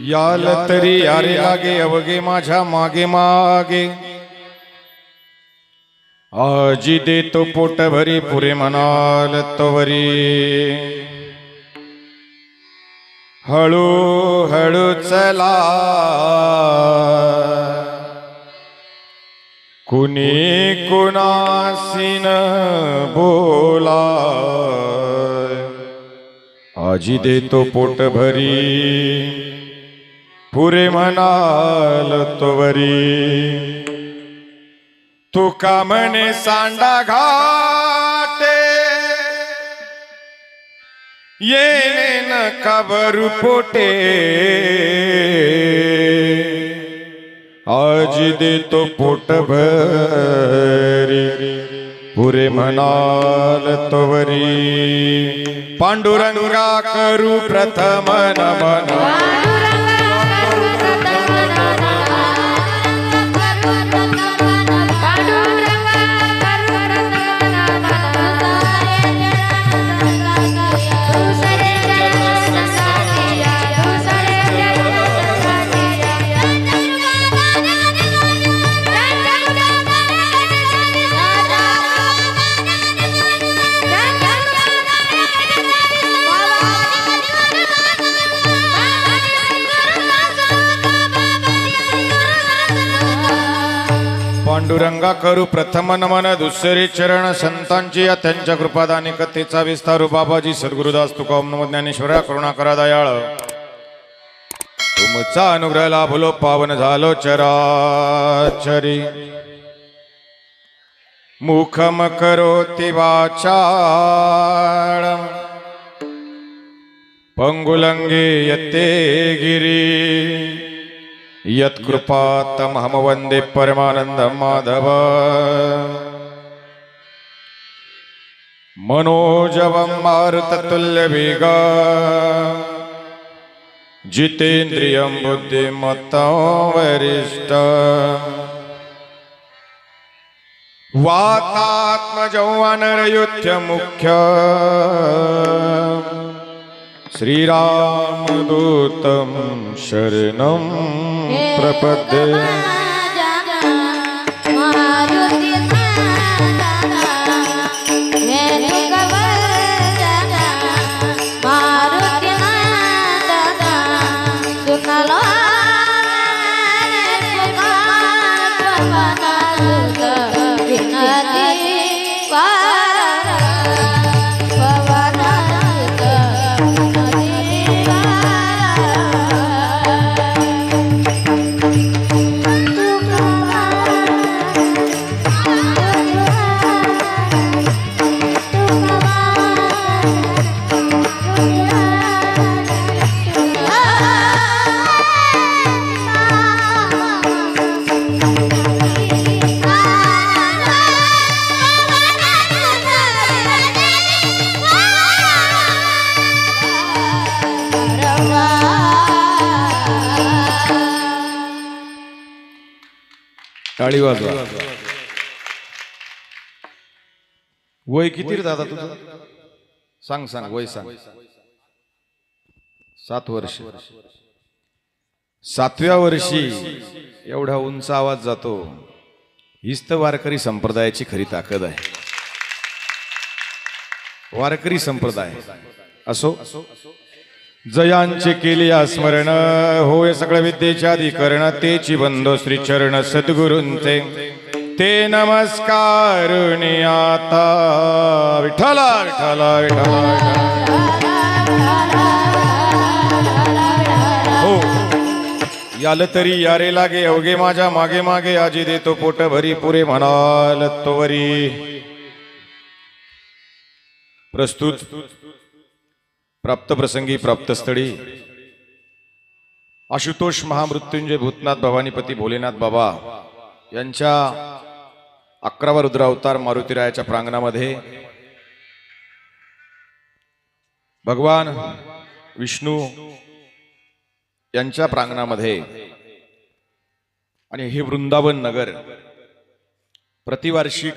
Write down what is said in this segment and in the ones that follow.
याल तरी यारे लागे अवगे माझ्या मागे मागे आजी देतो पोट भरी पुरे म्हणाल तोवरी हळू हळू चला कुणी कुणासीन बोला आजी देतो पोट भरी पुरे म्हणाल तोवरी तुका म्हणे सांडा घाटे येणे न कबरू पोटे आज देतो पोट भरी पुरे म्हणाल तोवरी पांडुरंगा करू प्रथम नमन पांडुरंगा करू प्रथम नमन दुसरे चरण संतांची या त्यांच्या कृपादानी कथेचा विस्तारू बाबाजी सद्गुरुदास तुकाराम नम ज्ञानेश्वरा करुणा करा दयाळ तुमचा अनुग्रह लाभलो पावन झालो चराचरी मुखम करोति वाचाळ पंगुलंगे यते गिरी यत्कृपातमहं वन्दे परमानंद माधव मनोजवं मारुततुल्यवेगं जितेन्द्रियं बुद्धिमत्तं वरिष्ठं वातात्मजं वानरयुध्यमुख्यं श्रीरामदूतं शरणं प्रपद्ये टाळी वाजवा. वय किती रे दादा तुझं? सांग सांग वय सांग. 7 वर्ष. 7व्या वर्षी एवढा उंच आवाज जातो. हीच तर वारकरी संप्रदायाची खरी ताकद आहे. वारकरी संप्रदाय असो जयांचे केले स्मरण होय सगळ्या विद्येचे अधिकरण तेची बंधो श्री चरण सद्गुरूंचे ते नमस्कार आता विठ्ठला विठ्ठला विठ्ठला. हो याल तरी यारे लागे अवघे माझ्या मागे मागे आजी देतो पोट भरी पुरे म्हणाल तोवरी. प्रस्तुत प्राप्त प्रसंगी प्राप्त स्थळी आशुतोष महामृत्युंजय भूतनाथ भवानीपती भोलेनाथ बाबा यांच्या 11वा रुद्रावतार मारुतीरायाच्या प्रांगणामध्ये भगवान विष्णू यांच्या प्रांगणामध्ये आणि हे वृंदावन नगर प्रतिवार्षिक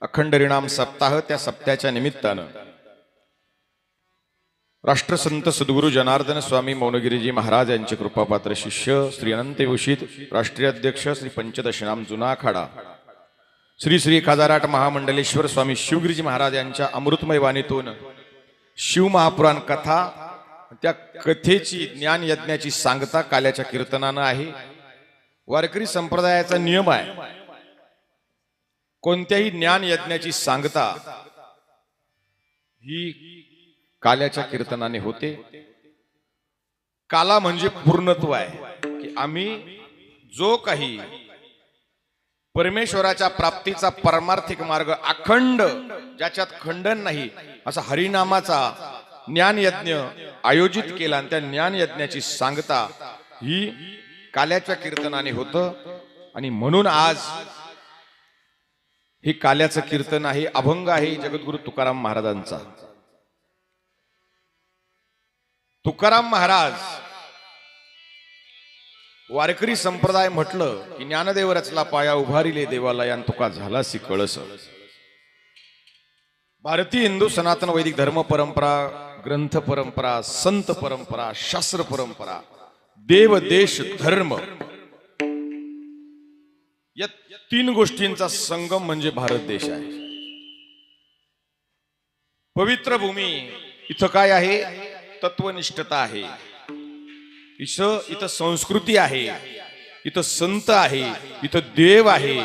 अखंड हरिनाम सप्ताह त्या सप्त्याच्या निमित्तानं राष्ट्रसंत सद्गुरू जनार्दन स्वामी मौनगिरीजी महाराज यांचे कृपापात्र शिष्य श्री अनंत योषित राष्ट्रीय अध्यक्ष श्री पंचदशनाम जुना आखाडा श्री श्री 1008 महामंडलेश्वर स्वामी शिवगिरीजी महाराज यांच्या अमृतमय वाणीतून शिवमहापुराण कथा, त्या कथेची ज्ञान यज्ञाची सांगता काल्याच्या कीर्तनानं आहे. वारकरी संप्रदायाचा नियम आहे, कोणत्याही ज्ञान यज्ञाची सांगता ही काल्याच्या कीर्तनाने होते. काला म्हणजे पूर्णत्व आहे की आम्ही जो काही परमेश्वराच्या प्राप्तीचा परमार्थिक मार्ग अखंड, ज्याच्यात खंडन नाही, असा हरिनामाचा ज्ञान यज्ञ आयोजित केला आणि त्या ज्ञान यज्ञाची सांगता ही काल्याच्या कीर्तनाने होतं. आणि म्हणून आज हे काल्याचं कीर्तन आहे, अभंग आहे जगद्गुरु तुकाराम महाराजांचा. तुकाराम महाराज वारकरी संप्रदाय म्हटलं की ज्ञानदेव रचला पाया उभारिले देवालयान तुका झाला सी कळस. भारतीय हिंदू सनातन वैदिक धर्म परंपरा, ग्रंथ परंपरा, संत परंपरा, शास्त्र परंपरा, देव देश धर्म या तीन गोष्टींचा संगम म्हणजे भारत देश आहे. पवित्र भूमी, इथं काय आहे? तत्वनिष्ठता आहे. इथं संस्कृती आहे, इथं संत आहे, इथं देव आहे,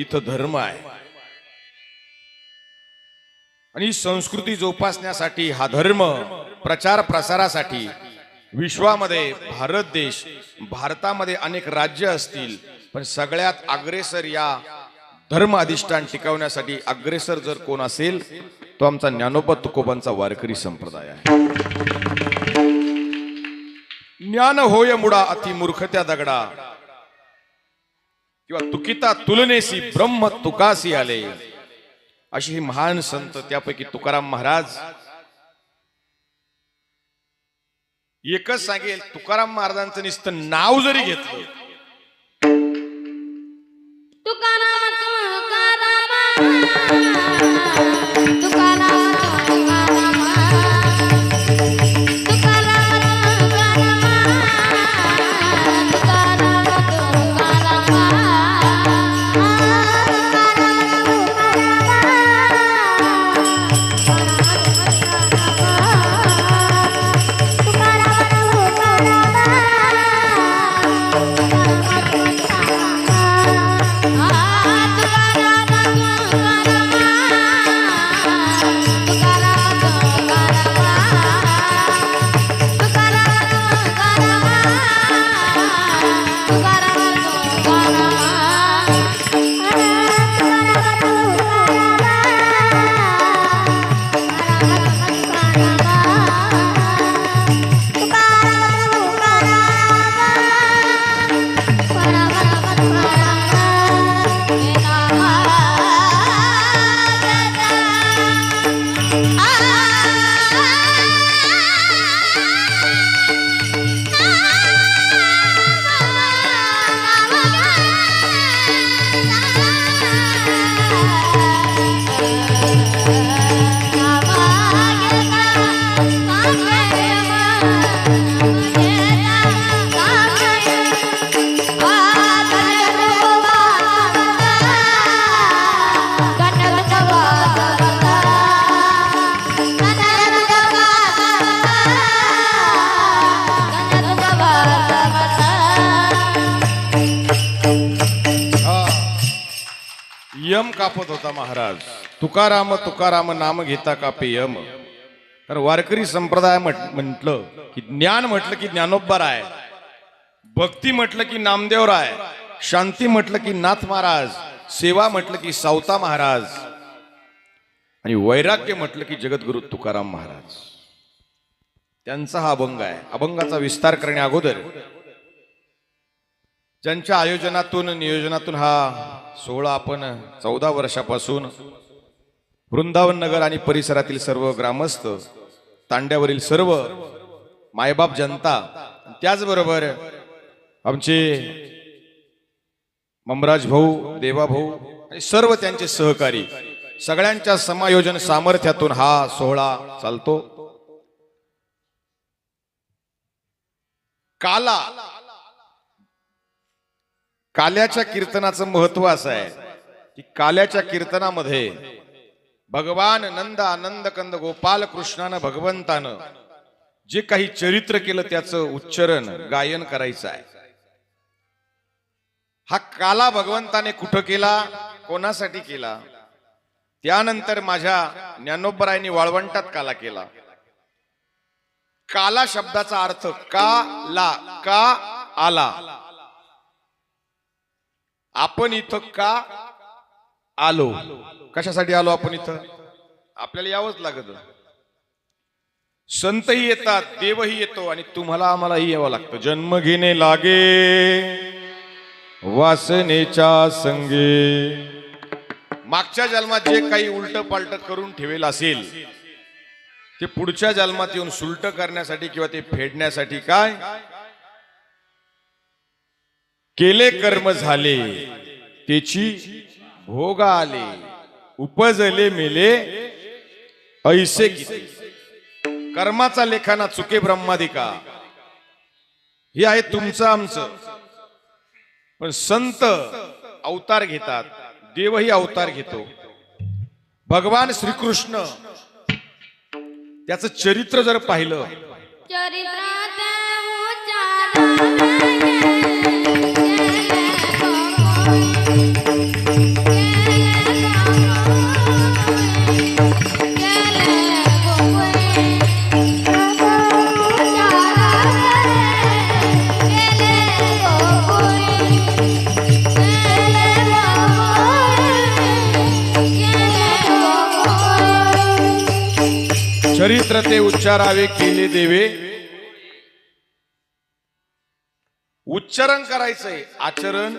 इथं धर्म आहे. आणि ही संस्कृती जोपासण्यासाठी, हा धर्म प्रचार प्रसारासाठी विश्वामध्ये भारत देश, भारतामध्ये अनेक राज्य असतील, पण सगळ्यात अग्रेसर या धर्म अधिष्ठान टिकवण्यासाठी अग्रेसर जर कोण असेल तो आमचा ज्ञानोबा तुकोबांचा वारकरी संप्रदाय आहे. ज्ञान होय मुडा अति मूर्खत्या दगडा, किंवा तुकिता तुलनेसी ब्रह्म तुकासी आले, अशी ही महान संत. त्यापैकी तुकाराम महाराज. एकच सांगेल, तुकाराम महाराजांचं नुसतं नाव जरी घेतलं, यम कापत होता महाराज. तुकाराम तुकाराम नाम घेता कापे यम. तर वारकरी संप्रदाय म्हटलं की ज्ञान म्हटलं की ज्ञानोबराय, भक्ती म्हटलं की नामदेवराय, शांती म्हटलं की नाथ महाराज, सेवा म्हटलं की सावता महाराज, आणि वैराग्य म्हटलं की जगद्गुरु तुकाराम महाराज. त्यांचा हा अभंग आहे. अभंगाचा विस्तार करण्या अगोदर ज्यांच्या आयोजनातून नियोजनातून हा सोहळा आपण 14 वर्षापासून वृंदावन नगर आणि परिसरातील सर्व ग्रामस्थ, तांड्यावरील सर्व मायबाप जनता, त्याचबरोबर आमचे ममराज भाऊ, देवा भाऊ आणि सर्व त्यांचे सहकारी, सगळ्यांच्या समायोजन सामर्थ्यातून हा सोहळा चालतो. काल्याच्या कीर्तनाचं महत्व असं आहे की काल्याच्या कीर्तनामध्ये भगवान नंद आनंद कंद गोपाल कृष्णानं भगवंतानं जे काही चरित्र केलं त्याचं उच्चारण गायन करायचं आहे. हा काला भगवंताने कुठं केला, कोणासाठी केला? त्यानंतर माझ्या ज्ञानोबरायांनी वाळवंटात काला केला. काला शब्दाचा अर्थ का आला. आपण इथं का आलो? कशासाठी आलो आपण इथं? आपल्याला यावंच लागत. संतही येतात, देवही येतो आणि तुम्हाला आम्हालाही यावं लागतं. जन्म घेणे लागे वासनेच्या संगे. मागच्या जन्मात जे काही उलट पालट करून ठेवेल असेल ते पुढच्या जन्मात येऊन सुलट करण्यासाठी किंवा ते फेडण्यासाठी काय केले कर्म झाले त्याची भोग आले. उपजले मेले ऐसे किती. कर्माचा लेखाना चुके ब्रह्मादिका. हे आहे तुमचं आमचं. पण संत अवतार घेतात, देवही अवतार घेतो. भगवान श्रीकृष्ण त्याचं चरित्र जर पाहिलं चरित्र ते उच्चारावे केले देवे. उच्चारण करायचंय, आचरण.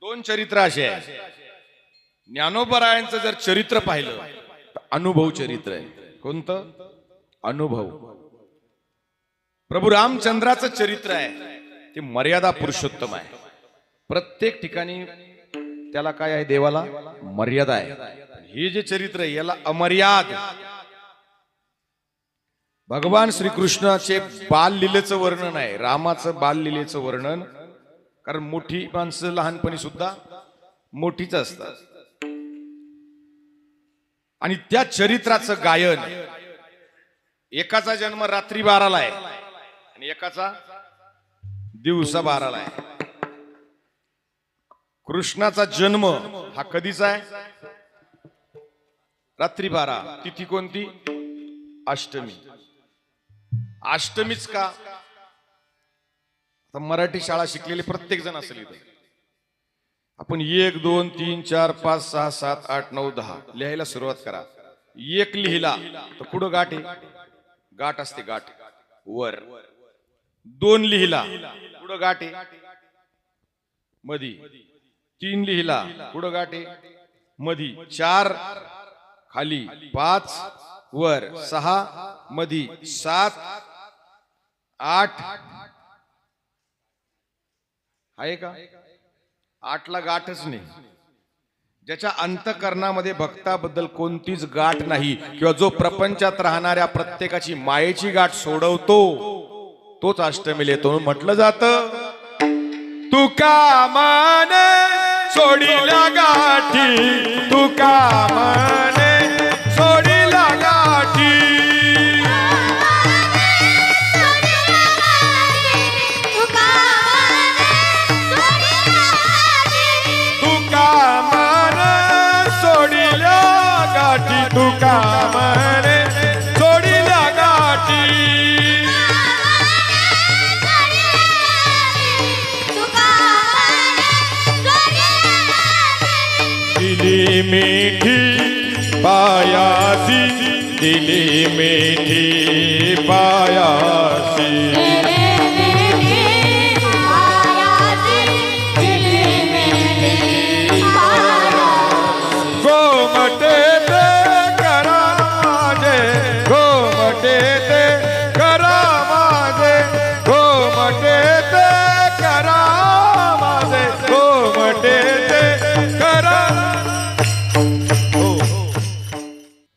दोन चरित्र असे आहे. ज्ञानोबरायांचं जर चरित्र पाहिलं तर अनुभव चरित्र आहे. कोणतं? अनुभव. प्रभू रामचंद्राचं चरित्र आहे ते मर्यादा पुरुषोत्तम आहे. प्रत्येक ठिकाणी त्याला काय आहे? देवाला मर्यादा आहे. हे जे चरित्र आहे याला अमर्याद. भगवान श्रीकृष्णाचे बाललीलेचं वर्णन आहे, रामाचं बाललीलेचं वर्णन. कारण मोठी माणसं लहानपणी सुद्धा मोठीच असतात. आणि त्या चरित्राचं गायन. एकाचा जन्म रात्री 12ला आहे आणि एकाचा दिवसा 12ला आहे. कृष्णाचा जन्म हा कधीचा आहे? रात्री 12. तिथी कोणती? अष्टमी. अष्टमीच का? मराठी शाळा शिकलेले प्रत्येक जण असेल इथे. आपण 1 2 3 4 5 6 7 8 9 10 लिहायला सुरुवात करा. 1 लिहिला तर पुढं गाठ आहे, गाठ असते, गाठ वर. 2 लिहिला पुढं गाठ आहे मधी. 3 लिहिला पुढं गाठ आहे मधी. 4 खाली, 5 वर, 6 मधी, 7 8 आहे का? 8ला गाठच नाही. ज्याच्या अंतःकरणामध्ये भक्ताबद्दल कोणतीच गाठ नाही किंवा जो प्रपंचात राहणाऱ्या प्रत्येकाची मायेची गाठ सोडवतो तोच अष्टमीला येतो. म्हटलं जातं तुका माने सोडीला गाठी, तुका माने सोडीला गाठी. तुका माने सोडीला गाठी, तुका माने सोडीला गाठी. दिली मीठी पायासी, दिली मीठी पायासी. गोमटे ते करा माझे, गोमटे ते करा माझे, गोमटे ते करा माझे, गोमटे ते करा.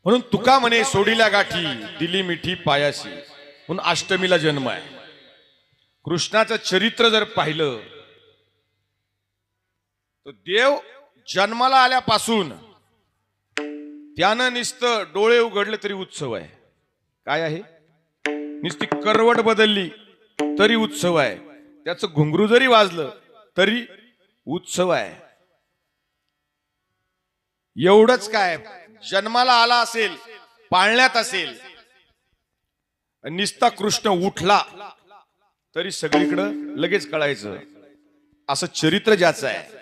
म्हणून तुका म्हणे सोडील्या गाठी, दिली मिठी पायासी. म्हणून अष्टमीला जन्म आहे. कृष्णाचं चरित्र जर पाहिलं तर देव जन्माला आल्यापासून त्यानं नुसतं डोळे उघडले तरी उत्सव आहे. काय आहे? नुसती करवट बदलली तरी उत्सव आहे. त्याचं घुंगरू जरी वाजलं तरी उत्सव आहे. एवढंच काय, जन्माला आला असेल, पाळण्यात असेल, निस्ता कृष्ण उठला तरी सगळीकडं लगेच कळायचं. असं चरित्र ज्याचं आहे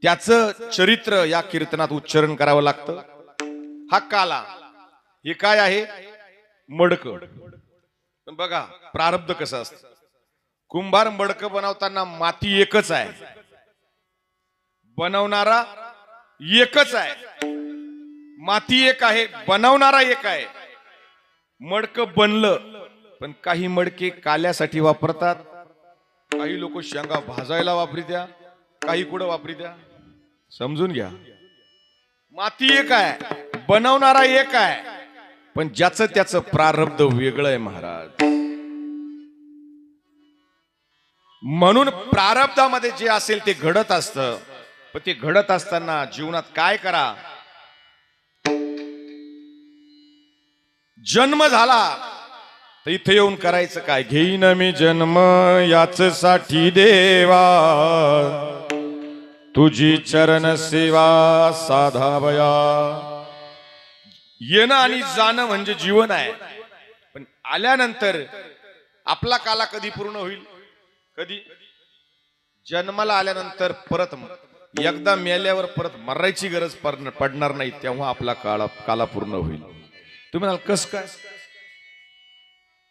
त्याचं चरित्र या कीर्तनात उच्चारण करावं लागतं. हा काला, हे काय आहे? मडक. पण बघा प्रारब्ध कसं असतं. कुंभार मडक बनवताना माती एकच आहे, बनवणारा एकच आहे. माती एक आहे, बनवणारा एक आहे. मडक बनलं, पण काही मडके काल्यासाठी वापरतात, काही लोक शेंगा भाजायला वापरित्या, काही कुठं वापरित्या. समजून घ्या, माती एक आहे, बनवणारा एक आहे, पण ज्याचं त्याचं प्रारब्ध वेगळं आहे महाराज. म्हणून प्रारब्धामध्ये जे असेल ते घडत असतं. पण ते घडत असताना जीवनात काय करा? जन्म झाला तर इथे येऊन करायचं काय? घेईन मी जन्म याच साठी देवा, तुझी चरण सेवा साधावया. येणं आणि जाणं म्हणजे जीवन आहे. पण आल्यानंतर आपला काला कधी पूर्ण होईल? कधी? जन्माला आल्यानंतर परत एकदा मेल्यावर परत मरायची गरज पडणार नाही, तेव्हा आपला काला पूर्ण होईल. तुम्ही म्हणाल कस काय?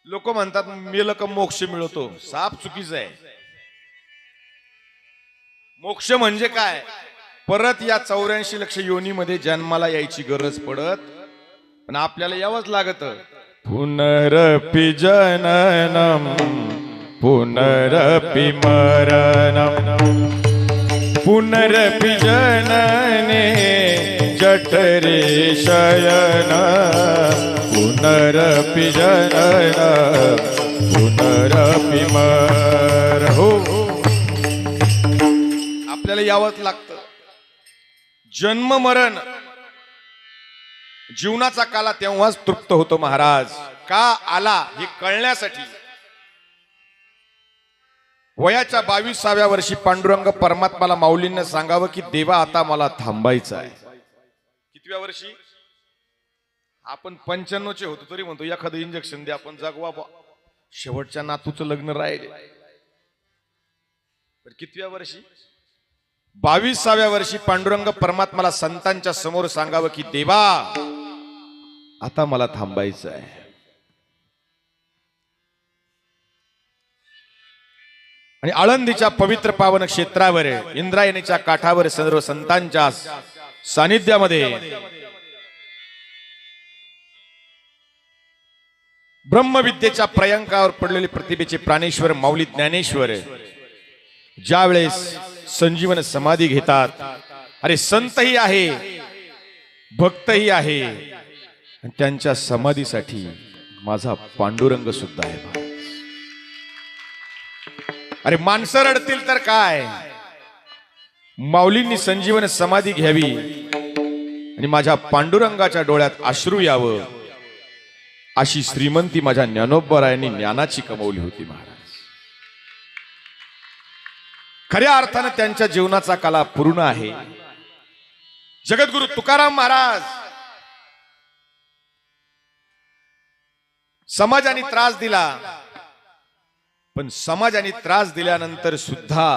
लोक म्हणतात मेलं का मोक्ष मिळतो. साप चुकीचं आहे. मोक्ष म्हणजे काय? परत या 84 लक्ष योनीमध्ये जन्माला यायची गरज पडत, पण आपल्याला यावंच लागत. पुनरपि जननम पुनरपि मरणम पुनरपि जनने जठरे शयन पुनरपि जनन पुनरपि मर. हो, आपल्याला यावंच लागतं. जन्म मरण जीवनाचा काला तेव्हाच तृप्त होतो महाराज. का आला हे कळण्यासाठी वयाच्या 22व्या वर्षी पांडुरंग परमात्माला माऊलींना सांगावं की देवा आता मला थांबायचं आहे. कितव्या वर्षी? आपण 95चे होतो तरी म्हणतो एखादं इंजेक्शन द्या, आपण जगवा बा, शेवटच्या नातूचं लग्न राहिले. कितव्या वर्षी? 22व्या वर्षी पांडुरंग परमात्माला संतांच्या समोर सांगावं की देवा आता मला थांबायचं आहे. आणि आळंदीच्या पवित्र पावन क्षेत्रावर इंद्रायणीच्या काठावर सर्व संतांच्या सानिध्यामध्ये ब्रह्मविद्येच्या प्रयंकावर पडलेले प्रतिभेचे प्राणेश्वर माऊली ज्ञानेश्वर ज्या वेळेस संजीवन समाधी घेतात, अरे संतही आहे, भक्तही आहे, आणि त्यांच्या समाधीसाठी माझा पांडुरंग सुद्धा आहे. अरे माणसं रडतील तर काय, माऊलींनी संजीवन समाधी घ्यावी आणि माझ्या पांडुरंगाच्या डोळ्यात अश्रू यावं, अशी श्रीमंती माझ्या ज्ञानोबरायांनी ज्ञानाची कमवली होती महाराज. खऱ्या अर्थाने त्यांच्या जीवनाचा काला पूर्ण आहे. जगद्गुरु तुकाराम महाराज समाजाने त्रास दिला, पण समाजाने त्रास दिल्यानंतर सुद्धा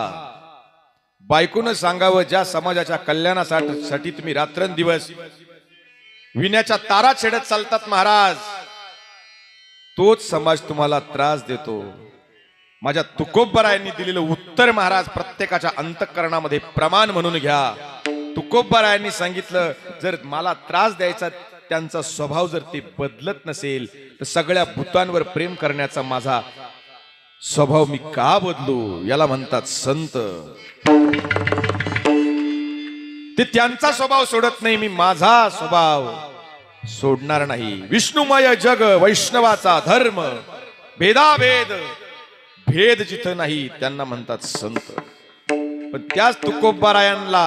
बायकोनं सांगावं ज्या समाजाच्या कल्याणासाठी तुम्ही रात्रंदिवस विण्याच्या तारा छेडत चालतात महाराज, तोच समाज तुम्हाला त्रास देतो. माझ्या तुकोबरायांनी दिलेलं उत्तर महाराज प्रत्येकाच्या अंतःकरणामध्ये प्रमाण म्हणून घ्या. तुकोबरायांनी सांगितलं जर मला त्रास द्यायचा त्यांचा स्वभाव जर ते बदलत नसेल तर सगळ्या भूतांवर प्रेम करण्याचा माझा स्वभाव मी का बदलू? याला म्हणतात संत. ते त्यांचा स्वभाव सोडत नाही, मी माझा स्वभाव सोडणार नाही. विष्णुमय जग वैष्णवाचा धर्म, भेदाभेद भेद जिथं नाही त्यांना म्हणतात संत. पण त्याच तुकोबारायांना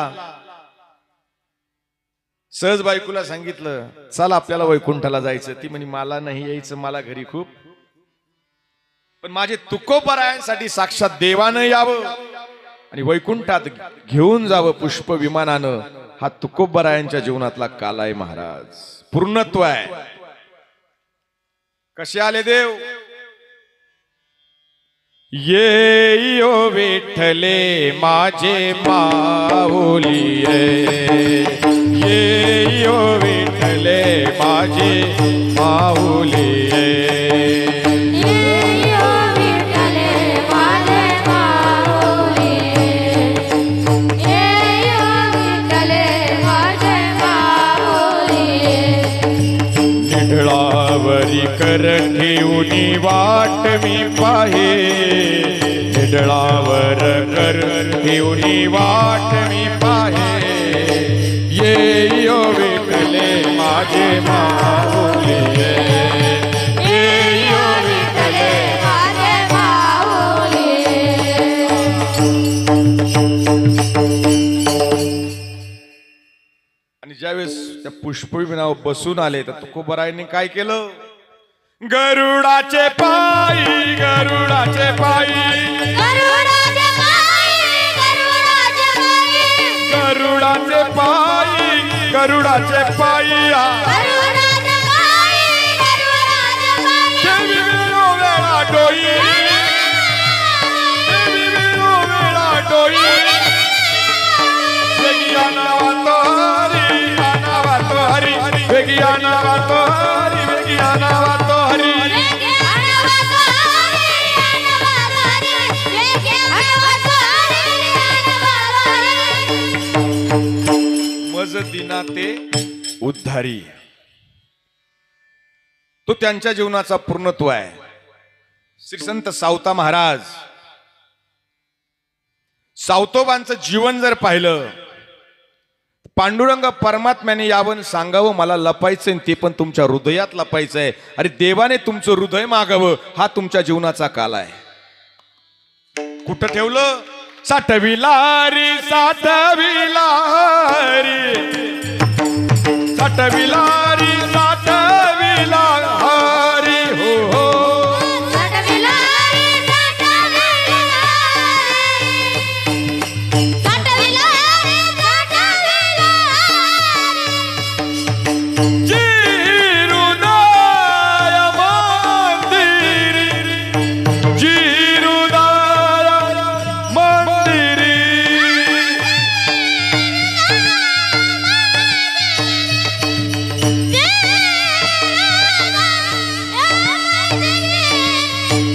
सहज बायकोला सांगितलं चल आपल्याला वैकुंठाला जायचं. ती म्हणे मला नाही यायचं, मला घरी खूप. पण माझे तुकोबारायांसाठी साक्षात देवानं यावं आणि वैकुंठात घेऊन जावं पुष्प विमानानं. हा तुकोबारायांच्या जीवनातला काल आहे महाराज, पूर्णत्व आहे. कसे आले देव? ये यो विठ्ठले माझे माऊली ये यो विठ्ठले माझे माऊली निढळावरी कर ठेवूनी वाट मी पाहे. निढळावर कर ठेवूनी वाट मी पाहे. ये यो विठ्ठले माझे माऊली ये यो विठ्ठले माझे माऊली. आणि ज्यावेळेस त्या पुष्पविमानावर बसून आले तर तुकोबारायांनी काय केलं? गरुडाचे पायी गरुडाचे पायी गरुडाचे पायी गरुडाचे पायी गरुडाचे पायी गरुडाचे पायी गरुडाचे पायी गरुडाचे पायी देवी विनो वेळा डोई देवी विनो वेळा डोई वेगिया नावातो हरी नावातो हरी वेगिया नावातो हरी वेगिया नावातो हरी. मज दिना ते उद्धारी, तो त्यांच्या जीवनाचा पूर्णत्व आहे. श्री संत सावता महाराज, सावतोबांचं जीवन जर पाहिलं, पांडुरंग परमात्म्याने यावं सांगावं मला लपायचंय, ते पण तुमच्या हृदयात लपायचंय. अरे देवाने तुमचं हृदय मागावं, हा तुमच्या जीवनाचा काल आहे. कुठं ठेवलं? साठविला रे साठविला रे साठविला रे साठविला हरी हो हो.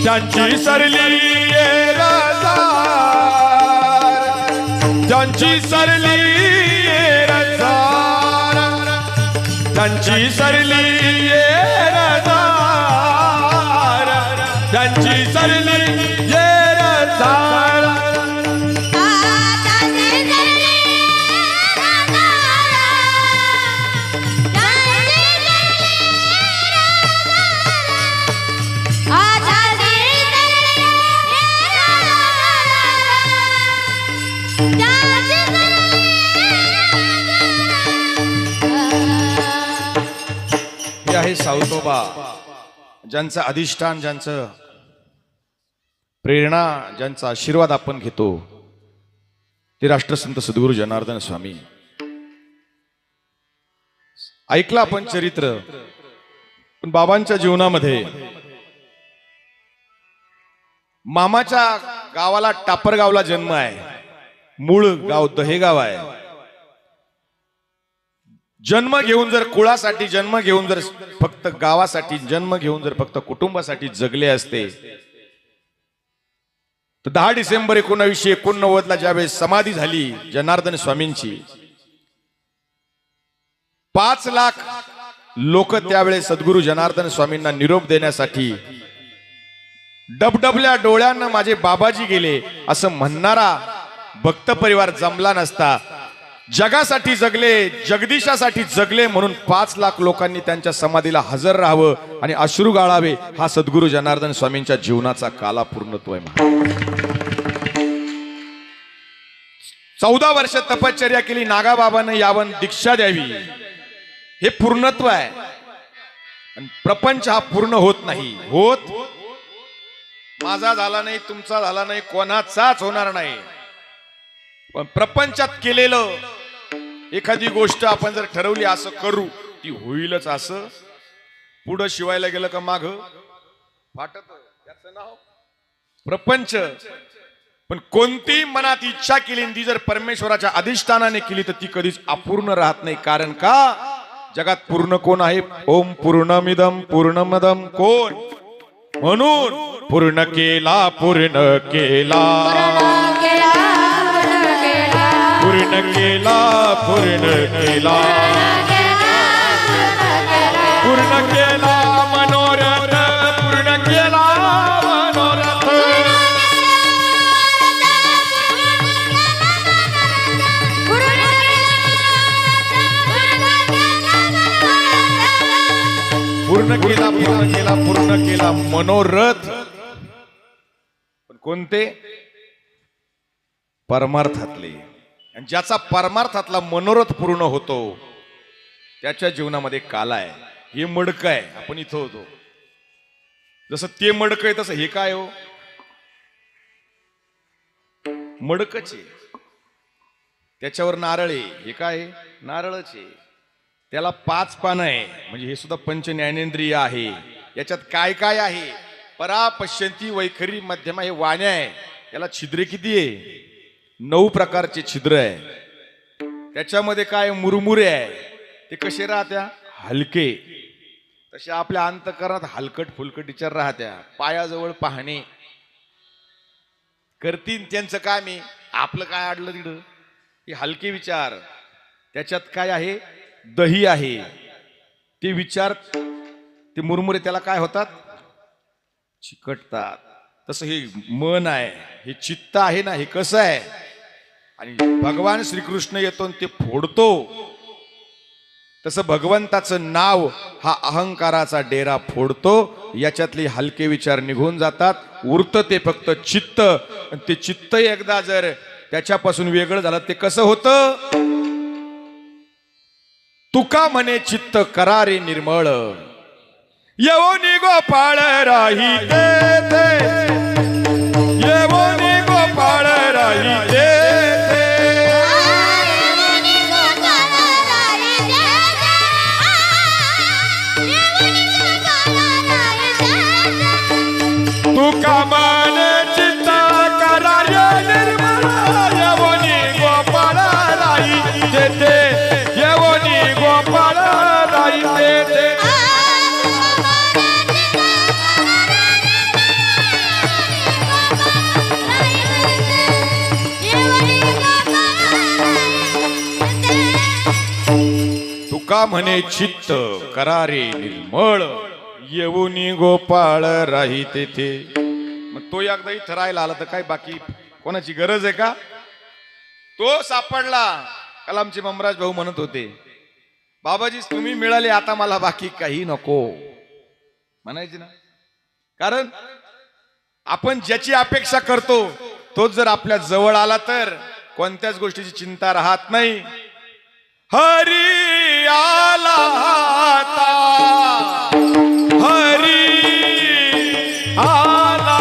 ज्यांची सरली रजार ज्यांची सरली रजार ज्यांची सरली रजार ज्यांची सरली रजार. आहे सावतोबा, ज्यांचं अधिष्ठान, ज्यांचं प्रेरणा, ज्यांचा आशीर्वाद आपण घेतो, ते राष्ट्रसंत सद्गुरू जनार्दन स्वामी. ऐकलं आपण चरित्र, पण बाबांच्या जीवनामध्ये मामाच्या गावाला टापरगावला जन्म आहे. मूळ गाव दहेगाव आहे. जन्म घेऊन जर कुळासाठी, जन्म घेऊन जर फक्त गावासाठी, जन्म घेऊन जर फक्त कुटुंबासाठी जगले असते तर 10 डिसेंबर 1989 ला ज्यावेळेस समाधी झाली जनार्दन स्वामींची, 5 लाख लोक त्यावेळेस सद्गुरू जनार्दन स्वामींना निरोप देण्यासाठी डबडबल्या डोळ्यांना माझे बाबाजी गेले असं म्हणणारा भक्त परिवार जमला नसता जगासाठी जगले, जगदीशासाठी जगले म्हणून 5 लाख लोकांनी त्यांच्या समाधीला हजर राहावं आणि अश्रू गाळावे. हा सद्गुरू जनार्दन स्वामींच्या जीवनाचा काला पूर्णत्व आहे. 14 वर्ष तपश्चर्या केली, नागाबाबांना यावन दीक्षा द्यावी, हे पूर्णत्व आहे. आणि प्रपंच हा पूर्ण होत नाही. होत माझा झाला नाही, तुमचा झाला नाही, कोणाचाच होणार नाही. पण प्रपंचात केलेलं एखादी गोष्ट आपण जर ठरवली असं करू, ती होईलच. असं पुढं शिवायला गेलं का माग फाटत, याचं नाव प्रपंच. पण कोणती मनात इच्छा केली आणि ती जर परमेश्वराच्या अधिष्ठानाने केली तर ती कधीच अपूर्ण राहत नाही. कारण का? जगात पूर्ण कोण आहे? ओम पूर्णमिदम पूर्णमदम. कोण? म्हणून पूर्ण केला, पूर्ण केला, पूर्ण केला, पूर्ण केला, पूर्ण केला मनोरथ, पूर्ण केला मनोरथ. पूर्ण केला, पूर्ण केला, पूर्ण केला मनोरथ. पण कोणते? परमार्थातले. आणि ज्याचा परमार्थातला मनोरथ पूर्ण होतो त्याच्या जीवनामध्ये काला आहे. हे मडक आहे. आपण इथं होतो जसं ते मडक आहे तसं हे काय हो? मडकच आहे. त्याच्यावर नारळ आहे. हे काय? नारळच आहे. त्याला 5 पानं आहे. म्हणजे हे सुद्धा पंच ज्ञानेंद्रिय आहे. याच्यात काय काय आहे? परा, पश्यंती, वैखरी, मध्यमा, हे वाण्या आहे. याला छिद्रे किती आहे? 9 प्रकारचे छिद्र आहे. त्याच्यामध्ये काय? मुरमुरे आहे. ते कसे राहत्या? हलके. तसे आपल्या अंतःकरणात हलकट फुलकट विचार राहत्या. पायाजवळ पाहणे करतील त्यांचं काम आहे. आपलं काय अडलं तिकडं? हे हलके विचार. त्याच्यात काय आहे? दही आहे. ते विचार, ते मुरमुरे त्याला काय होतात? चिकटतात. तसं हे मन आहे, हे चित्त आहे ना, हे कसं आहे? आणि भगवान श्रीकृष्ण येतो आणि ते फोडतो. तसं भगवंताचं नाव हा अहंकाराचा डेरा फोडतो. याच्यातले हलके विचार निघून जातात. उरतं ते फक्त चित्त. आणि ते चित्त एकदा जर त्याच्यापासून वेगळं झालं ते कसं होतं? तुका म्हणे चित्त करारे निर्मळ, येवोनी गोपाळ राही ते, येवोनी गोपाळ राही ते. तुका म्हणे चित्त करारे निर्मळ, येवोनी गोपाळ राही ते, येवोनी गोपाळ राही ते. तुका म्हणे चित्त करारे निर्मळ, येऊनी गोपाळ राही तेथे. मग तो एकदा इथं राहायला आला तर काय बाकी कोणाची गरज आहे का? तो सापडला. कलामचे ममराज भाऊ म्हणत होते, बाबाजी तुम्ही मिळाले, आता मला बाकी काही नको म्हणायचे ना. कारण आपण ज्याची अपेक्षा करतो तोच जर आपल्या जवळ आला तर कोणत्याच गोष्टीची चिंता राहत नाही. हरी आला आता, हरी आला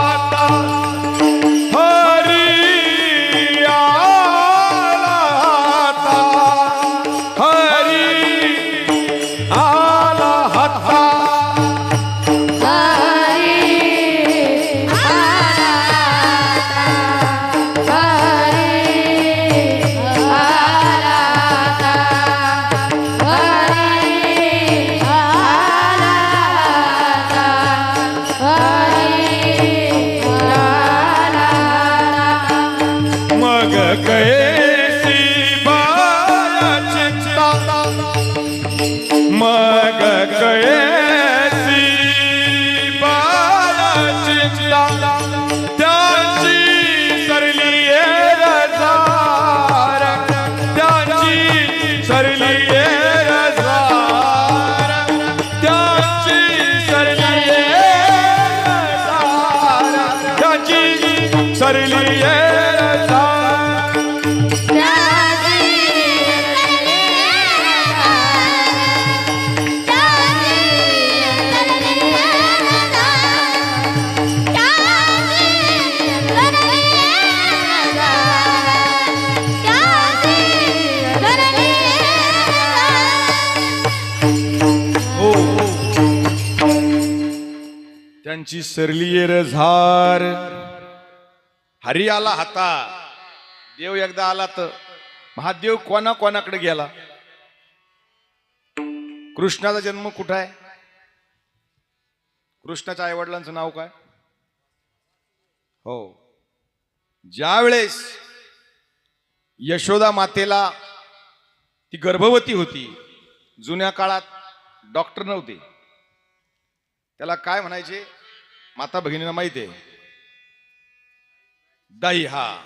आता, हरी आला आता, हरी आला आता. मग कैसी बाळा चिंता, त्याची सरली रजार, सरली ये झार. त्यांची सरली ये झार. हरी आला हाता. देव एकदा आला तर महादेव कोणा कोणाकडे गेला. कृष्णाचा जन्म कुठं आहे? कृष्णाच्या आई वडिलांचं नाव काय? हो, ज्या वेळेस यशोदा मातेला ती गर्भवती होती, जुन्या काळात डॉक्टर नव्हते, त्याला काय म्हणायचे माता भगिनींना माहिती आहे? दाई. हा,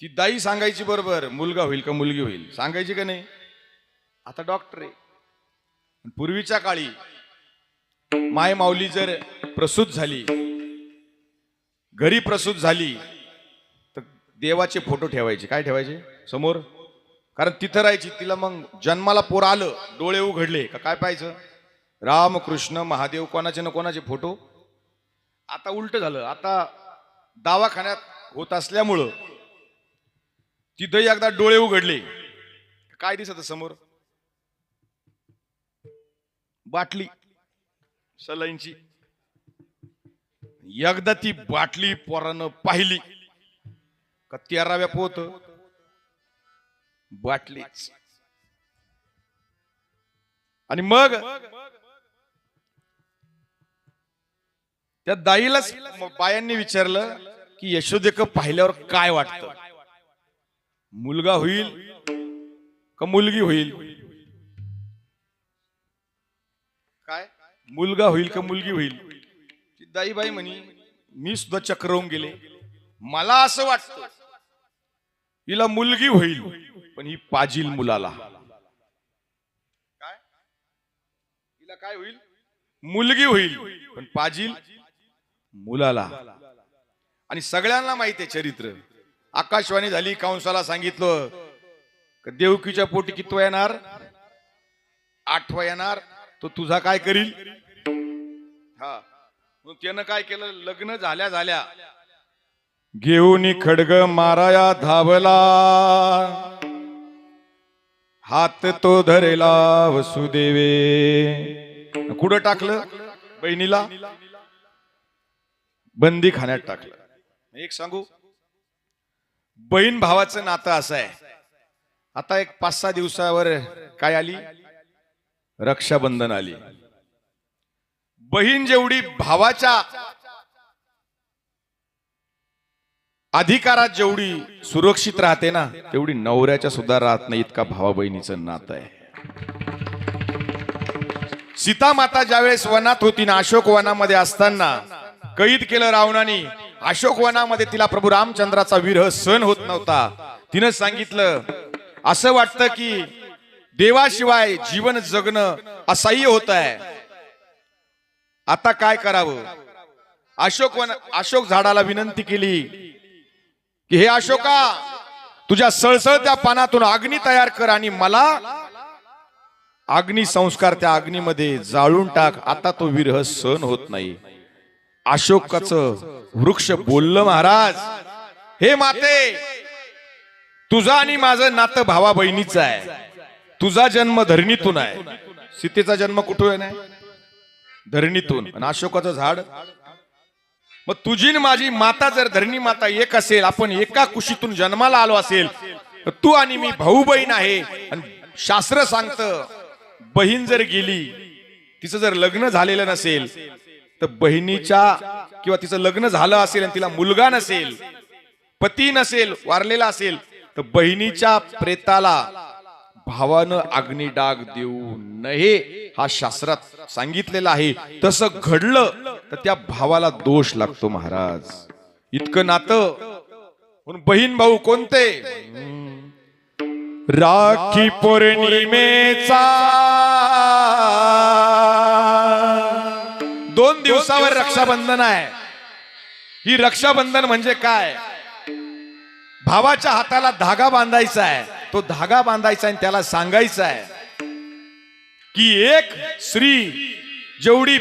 ती दाई सांगायची बरोबर मुलगा होईल का मुलगी होईल, सांगायची का नाही? आता डॉक्टर आहे. पूर्वीच्या काळी माय माऊली जर प्रसूत झाली, घरी प्रसूत झाली, तर देवाचे फोटो ठेवायचे. काय ठेवायचे? समोर. कारण तिथं राहायची. तिला मग जन्माला पोर आलं, डोळे उघडले का काय पाहायचं? राम कृष्ण महादेव कोणाचे ना कोणाचे फोटो. आता उलट झालं. आता दवाखान्यात होत असल्यामुळं तिथं एकदा डोळे उघडले काय दिसत समोर? बाटली सलाईनची. एकदा ती बाटली पोरानं पाहिली का 13व्या पोत बाटलीच. आणि मग त्या दाईलाच बायांनी विचारलं की यशोदेक पाहिल्यावर काय वाटतं? मुलगा होईल का मुलगी होईल? काय? मुलगा होईल का मुलगी होईल? ती दाईबाई म्हणी मी सुद्धा चक्रवून गेले, मला असं वाटतं हिला मुलगी होईल, पण ही पाजील मुलाला. काय? हिला काय होईल? मुलगी होईल, पण पाजील मुलाला. आणि सगळ्यांना माहिती आहे चरित्र. आकाशवाणी झाली, कंसाला सांगितलं का देवकीच्या पोटी कितवा येणार? 8वा येणार. तो तुझा काय करील? हा, मग त्यानं काय केलं? लग्न झाल्या झाल्या घेऊन खडग माराया धावला, हात तो धरेला वसुदेवे. कुठं टाकलं? बहिणीला बंदी खाण्यात टाकलं. एक सांगू, बहीण भावाचं नातं असं आहे. आता एक 5-6 दिवसावर काय आली? रक्षाबंधन आली. बहीण जेवढी भावाच्या अधिकारात जेवढी सुरक्षित राहते ना, तेवढी नवऱ्याच्या सुद्धा राहत नाही. इतका भावा बहिणीचं नातं आहे. सीता माता ज्यावेळेस वनात होती ना, अशोक वनामध्ये असताना कैद केलं रावणाने. अशोक वनामध्ये तिला प्रभू रामचंद्राचा विरह सहन होत नव्हता. तिनं सांगितलं, असं वाटतं की देवाशिवाय जीवन जगणं असह्य होत आहे. आता काय करावं? अशोक झाडाला विनंती केली की हे अशोका, तुझ्या सळसळत्या पानातून अग्नी तयार कर आणि मला अग्नी संस्कार त्या अग्नीमध्ये जाळून टाक. आता तो विरह सहन होत नाही. अशोकाचं वृक्ष बोललं, महाराज हे माते, तुझा आणि माझं नातं भावा बहिणीचं आहे. तुझा जन्म धरणीतून आहे, सीतेचा जन्म कुठून आहे? धरणीतून. आणि अशोकाचं झाड. मग तुझी आणि माझी माता जर धरणी माता एक असेल, आपण एका कुशीतून जन्माला आलो असेल, तर तू आणि मी भाऊ बहीण आहे. आणि शास्त्र सांगतं, बहीण जर गेली, तिचं जर लग्न झालेलं नसेल, तर बहिणीच्या किंवा तिचं लग्न झालं असेल आणि तिला मुलगा नसेल, पती नसेल, वारलेला असेल, तर बहिणीच्या प्रेताला भावानं अग्निडाग देऊ नये, हा शास्त्रात सांगितलेला आहे. तसं घडलं तर त्या भावाला दोष लागतो महाराज. इतकं नातं. म्हणून बहीण भाऊ कोणते? राखी पौर्णिमेचा 2 दिवसावर रक्षाबंधन आहे. ही रक्षाबंधन म्हणजे काय? भावाच्या हाताला धागा बांधायचा आहे, तो धागा बांधायचा आणि त्याला सांगायचं आहे की एक स्त्री जेवढी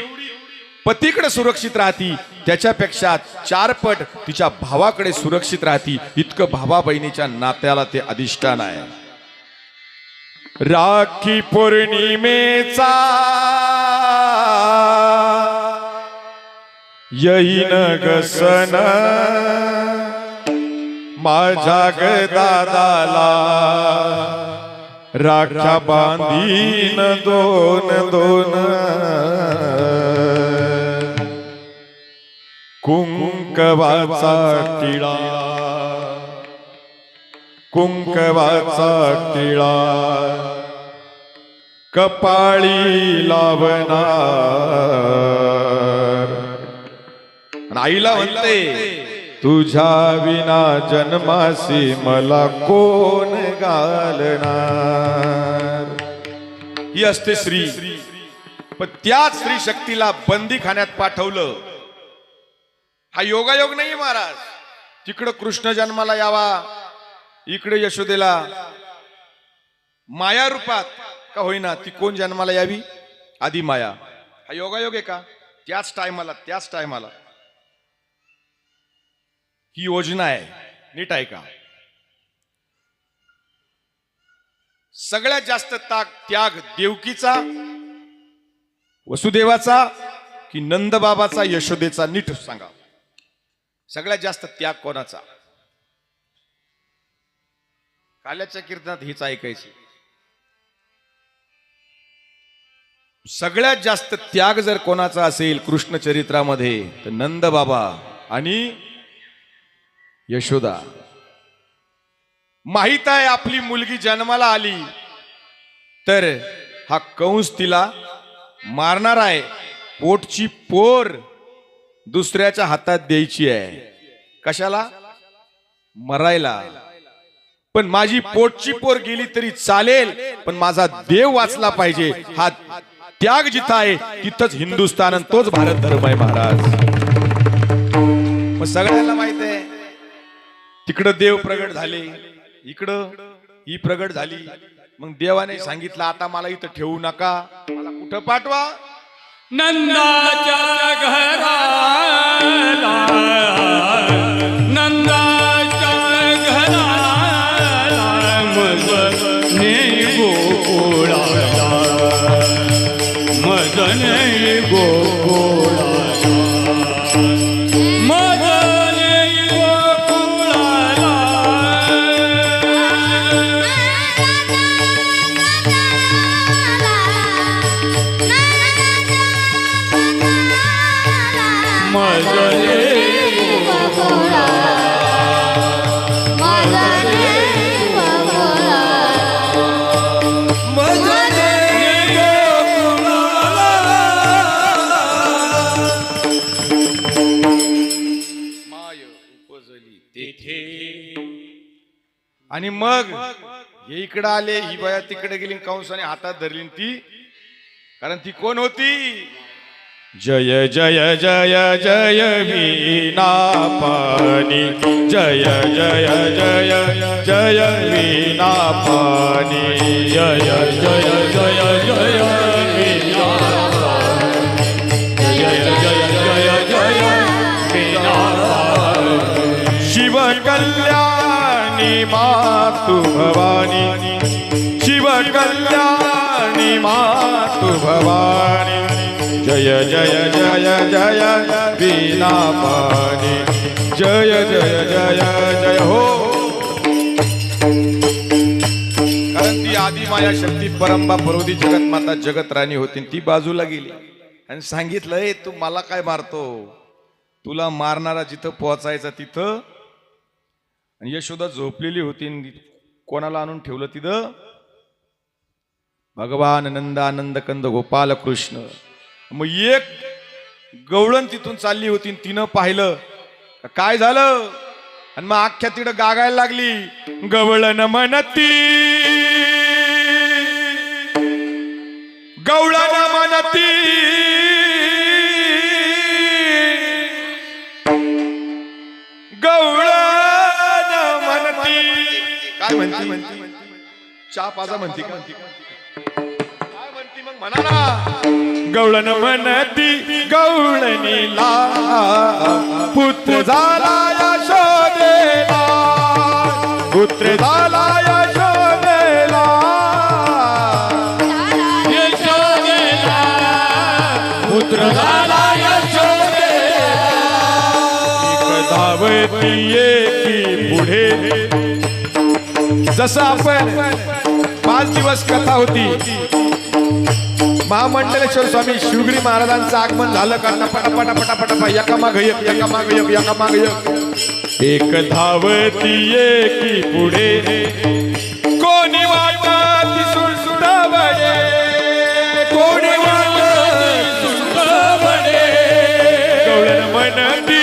पतीकडे सुरक्षित राहती त्याच्यापेक्षा 4 पट तिच्या भावाकडे सुरक्षित राहती. इतकं भावा बहिणीच्या नात्याला ते अधिष्ठान आहे. राखी पौर्णिमेचा येईन ग सण, माझ्या ग दादाला राख्या बांधीन 2-2. कुंकवाचा टिळा, कुंकवाचा टिळा कपाळी लावणार. आणि आईला म्हणते तुझ्या विना जन्मासी मला कोण घालणार. ही असते स्त्री. पण त्याच स्त्री शक्तीला बंदी खाण्यात पाठवलं. हा योगायोग नाही महाराज. तिकडं कृष्ण जन्माला यावा, इकडे यशोदेला माया रूपात का होईना ती कोण जन्माला यावी, आधी माया. हा योगायोग आहे का? त्याच टायमाला ही योजना आहे. नीट आहे का? सगळ्यात जास्त त्याग देवकीचा, वसुदेवाचा की नंदबाबाचा, यशोदेचा? नीट सांगा. सगळ्यात जास्त त्याग कोणाचा? काल्याच्या कीर्तनात हेच ऐकायचे. सगळ्यात जास्त त्याग जर कोणाचा असेल कृष्ण चरित्रामध्ये तर नंदबाबा आणि यशोदा. माहित आहे आपली मुलगी जन्माला आली तर हा कंस तिला मारणार आहे. पोटची पोर दुसऱ्याच्या हातात द्यायची आहे. कशाला? मरायला. पण माझी पोटची पोर गेली तरी चालेल, पण माझा देव वाचला पाहिजे. हा त्याग जिथं आहे तिथंच हिंदुस्थान आणि तोच भारत धर्म आहे महाराज. मग सगळ्यांना माहित आहे तिकडं देव प्रगट झाले, इकडं ही प्रगट झाली. मग देवाने सांगितलं आता मला इथं ठेवू नका, मला कुठं पाठवा? नंदाच्या घराला, नंदाच्या घराला मजने गोकुळाला, मजने गोकुळाला, मजने गोकुळाला. आणि मग हे इकडे आले, ही बाया तिकडे गेली, कंसाने हातात धरली ती. कारण ती कोण होती? जय जय जय जय वीणा पाणी, जय जय जय जय वीणा पाणी, जय जय जय जय वीणा पाणी, जय जय जय जय वीणा पाणी. शिव कल्याणी मातु भवानी, शिव कल्याणी मातु भवानी, जय जय जय जय वीणा पाणी, जय जय जय जय हो. कारण ती आदी माया शक्ती परंबा परोधी जगत माता जगत राणी होती. ती बाजूला गेली आणि सांगितलं तू मला काय मारतो, तुला मारणारा जिथं पोहोचायचा तिथं. आणि यशोदा झोपलेली होती. कोणाला आणून ठेवलं तिथं? भगवान नंद आनंद कंद गोपाल कृष्ण. मग एक गवळण तिथून चालली होती, तिनं पाहिलं काय झालं आणि मग अख्ख्या तिथं गागायला लागली. गवळण म्हणती, गवळण म्हणती, काय म्हणती चहा पाजा म्हणती का काय म्हणती मग म्हणा ना. गवळण म्हणती गवळणीला पुत्र झाला यशोदेला, पुत्र झाला यशोदेला, यशोदेला पुत्र झाला यशोदेला. एक धावती एकी पुढे. जसं आपण 5 दिवस कथा होती, महामंडलेश्वर स्वामी शिवगिरी महाराजांचं आगमन झालं का पटापटा पटापटा एकामाग एक एकामाग एक एकामाग एक. एक धावती एकी पुढे, कोणी वाटती सुटवडे, कोणी वाटती सुटवडे. गवळण म्हणती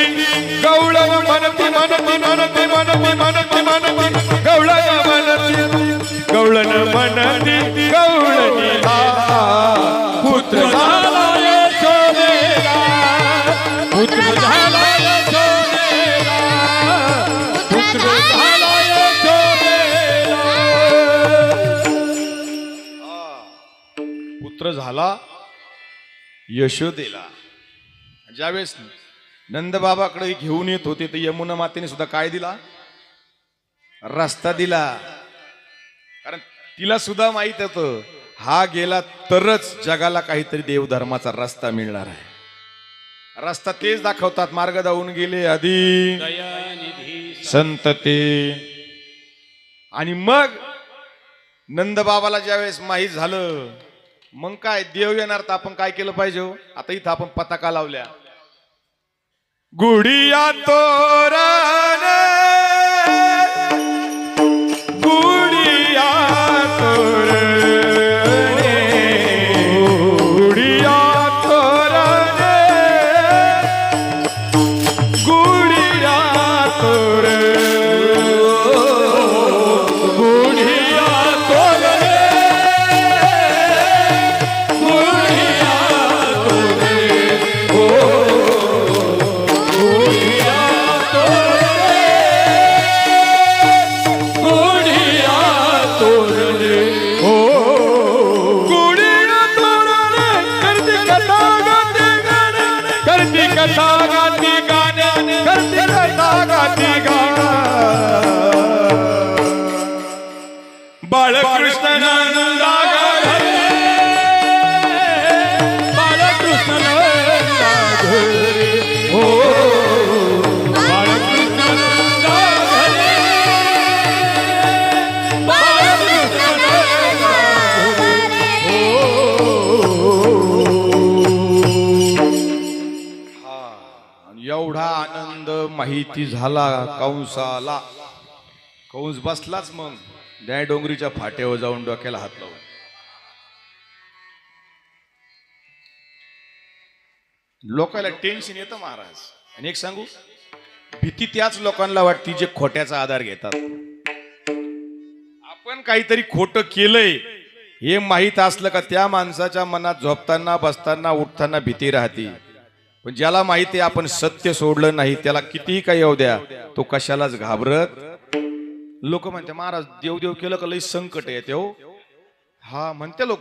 गवळण म्हणती म्हणती म्हणती म्हणती म्हणती म्हणती गवळण म्हणती गवळण म्हणती गवळणीला पुत्र झाला यशोदेला, पुत्र झाला यशोदेला, पुत्र झाला यशोदेला. पुत्र झाला यशोदेला. ज्यावेळेस नंदबाबाकडे घेऊन येत होते तर यमुना मातेने सुद्धा काय दिला, रस्ता दिला. कारण तिला सुद्धा माहित होतं हा गेला तरच जगाला काहीतरी देवधर्माचा रस्ता मिळणार आहे. रस्ता तेच दाखवतात, मार्ग दावून गेले आधी संत ते. आणि मग नंदबाबाला ज्यावेळेस माहीत झालं मग काय देव येणार तर आपण काय केलं पाहिजे हो? आता इथं आपण पताका लावल्या, गुडिया तोरण, गुडिया तोरण, गुडिया तोरण, गुडिया तोरण, गुडिया तोरण, गुडिया कथा गाती गाणे, करती कथा गाती गाणं. बाळकृष्ण नंदा घरे, बाळकृष्ण नंदा घरे, हो बाळकृष्ण नंदा घरे, बाळकृष्ण नंदा घरे, एवढा आनंद माहिती झाला कंसाला. कंस बसलाच मग त्या डोंगरीच्या फाट्यावर जाऊन डोक्याला हात लावून. लोकांना टेन्शन येतं महाराज. आणि एक सांगू, भीती त्याच लोकांना वाटते जे खोट्याचा आधार घेतात. आपण काहीतरी खोटं केलंय हे माहीत असलं का त्या माणसाच्या मनात झोपताना बसताना उठताना भीती राहते. पण ज्याला माहिती आहे आपण सत्य सोडलं नाही, त्याला कितीही काही येऊ द्या, तो कशालाच घाबरत. लोक म्हणते महाराज देव देव केलं का लई संकट येते हो. हा म्हणते लोक.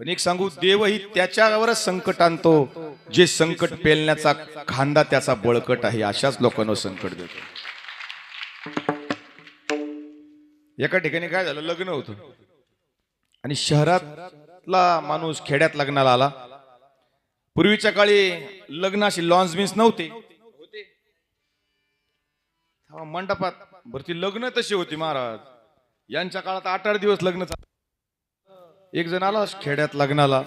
पण एक सांगू, देवही त्याच्यावरच संकट आणतो जे संकट पेलण्याचा खांदा त्याचा बळकट आहे. अशाच लोकांना संकट देतो. एका ठिकाणी काय झालं, लग्न होतं आणि शहरातला माणूस खेड्यात लग्नाला आला. पूर्वीच्या काळी लग्नाशी लॉन्स बिन्स नव्हते, मंडपात भरती लग्न तशी होती महाराज. यांच्या काळात 8-8 दिवस लग्न. एक जण आला खेड्यात लग्नाला,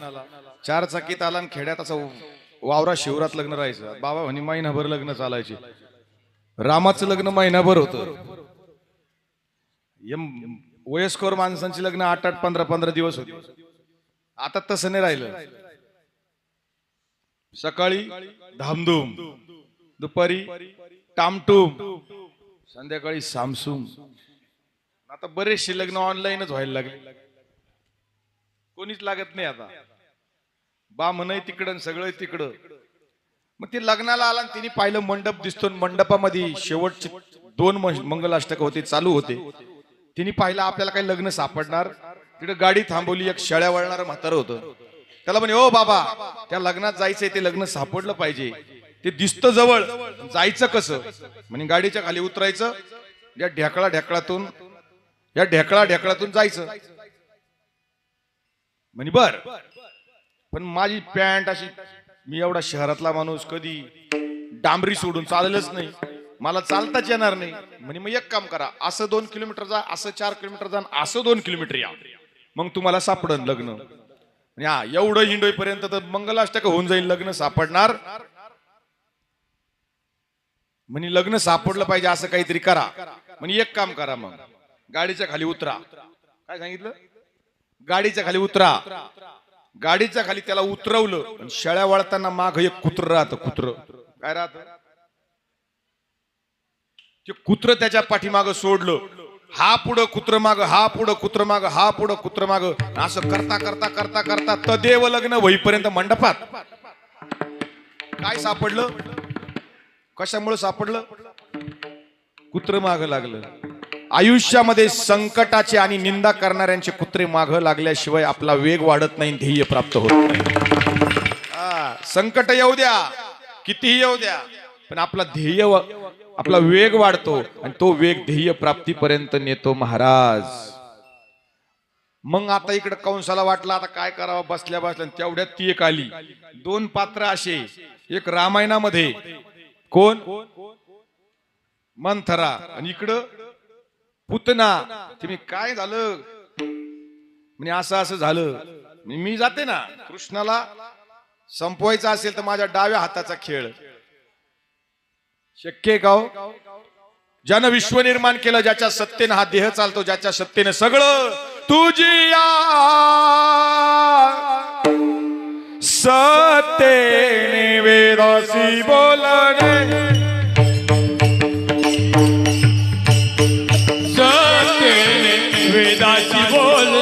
4 चाकीत आला आणि खेड्यात असं वावरा शिवरात लग्न राहायचं. बाबा म्हणे महिनाभर लग्न चालायचे. रामाचं लग्न महिनाभर होतं. वयस्कर माणसांची लग्न 8-8, 15-15 दिवस होती. आता तसं नाही राहिलं. सकाळी धामधूम, दुपारी टामटूम, संध्याकाळी सामसूम. आता बरेचसे लग्न ऑनलाईनच व्हायला लागले. कोणीच लागत नाही आता. बा म्हणय तिकडं सगळं तिकडं. मग ते लग्नाला आला आणि तिने पाहिलं मंडप दिसतो, मंडपामध्ये शेवटचे 2 मंगलाष्टक होते, चालू होते. तिने पाहिलं आपल्याला काही लग्न सापडणार. तिथे गाडी थांबवली, एक शेळ्या वळणारं म्हातारं होतं. त्याला म्हणे, ओ बाबा, त्या लग्नात जायचंय, ते लग्न सापडलं पाहिजे, ते दिसतं जवळ, जायचं कसं? म्हणे गाडीच्या खाली उतरायचं, या ढेकळातून जायचं. म्हणे बर, पण माझी पॅन्ट अशी, मी एवढा शहरातला माणूस, कधी डांबरी सोडून चाललंच नाही, मला चालताच येणार नाही. म्हणे मग एक काम करा, असं 2 किलोमीटर जा, असं 4 किलोमीटर जा, असं 2 किलोमीटर या, मग तुम्हाला सापडन लग्न. म्हणजे हा, एवढं हिंडोईपर्यंत तर मंगलाष्टक होऊन जाईल, लग्न सापडणार. म्हणे लग्न सापडलं पाहिजे, असं काहीतरी करा. म्हणे एक काम करा, मग गाडीच्या खाली उतरा. काय सांगितलं? गाडीच्या खाली उतरा. गाडीच्या खाली त्याला उतरवलं, आणि शेळ्या वळताना माग एक कुत्र राहतं. कुत्र काय राहत? ते कुत्र त्याच्या पाठीमाग सोडलं. हा पुढं कुत्र माग, हा पुढं कुत्र माग, हा पुढं कुत्र माग, असं करता करता करता करता तदेव लग्न होईपर्यंत मंडपात काय सापडलं? कशामुळे सापडलं? कुत्र माग लागलं. आयुष्यामध्ये संकटाचे आणि निंदा करणाऱ्यांचे कुत्रे माग लागल्याशिवाय आपला वेग वाढत नाही, ध्येय प्राप्त होत नाही. संकट येऊ द्या, कितीही येऊ द्या, पण आपला ध्येय, आपला वेग वाढतो, आणि तो वेग ध्येय प्राप्तीपर्यंत नेतो महाराज. मग आता इकडे कंसाला वाटलं आता काय करावं, बसल्या बसल्या तेवढ्यात ती एक आली. 2 पात्र असे, एक रामायणामध्ये कोण? मंथरा, आणि इकडं पुतना. तुम्ही काय झालं? म्हणजे असं झालं. मी जाते ना, कृष्णाला संपवायचा असेल तर माझ्या डाव्या हाताचा खेळ शक्य आहे का हो? ज्यानं विश्व निर्माण केलं, ज्याच्या सत्तेनं हा देह चालतो, ज्याच्या सत्तेनं सगळं, तुझी सत्तेने वेदासी बोलणे, सत्तेने वेदाची बोलणे,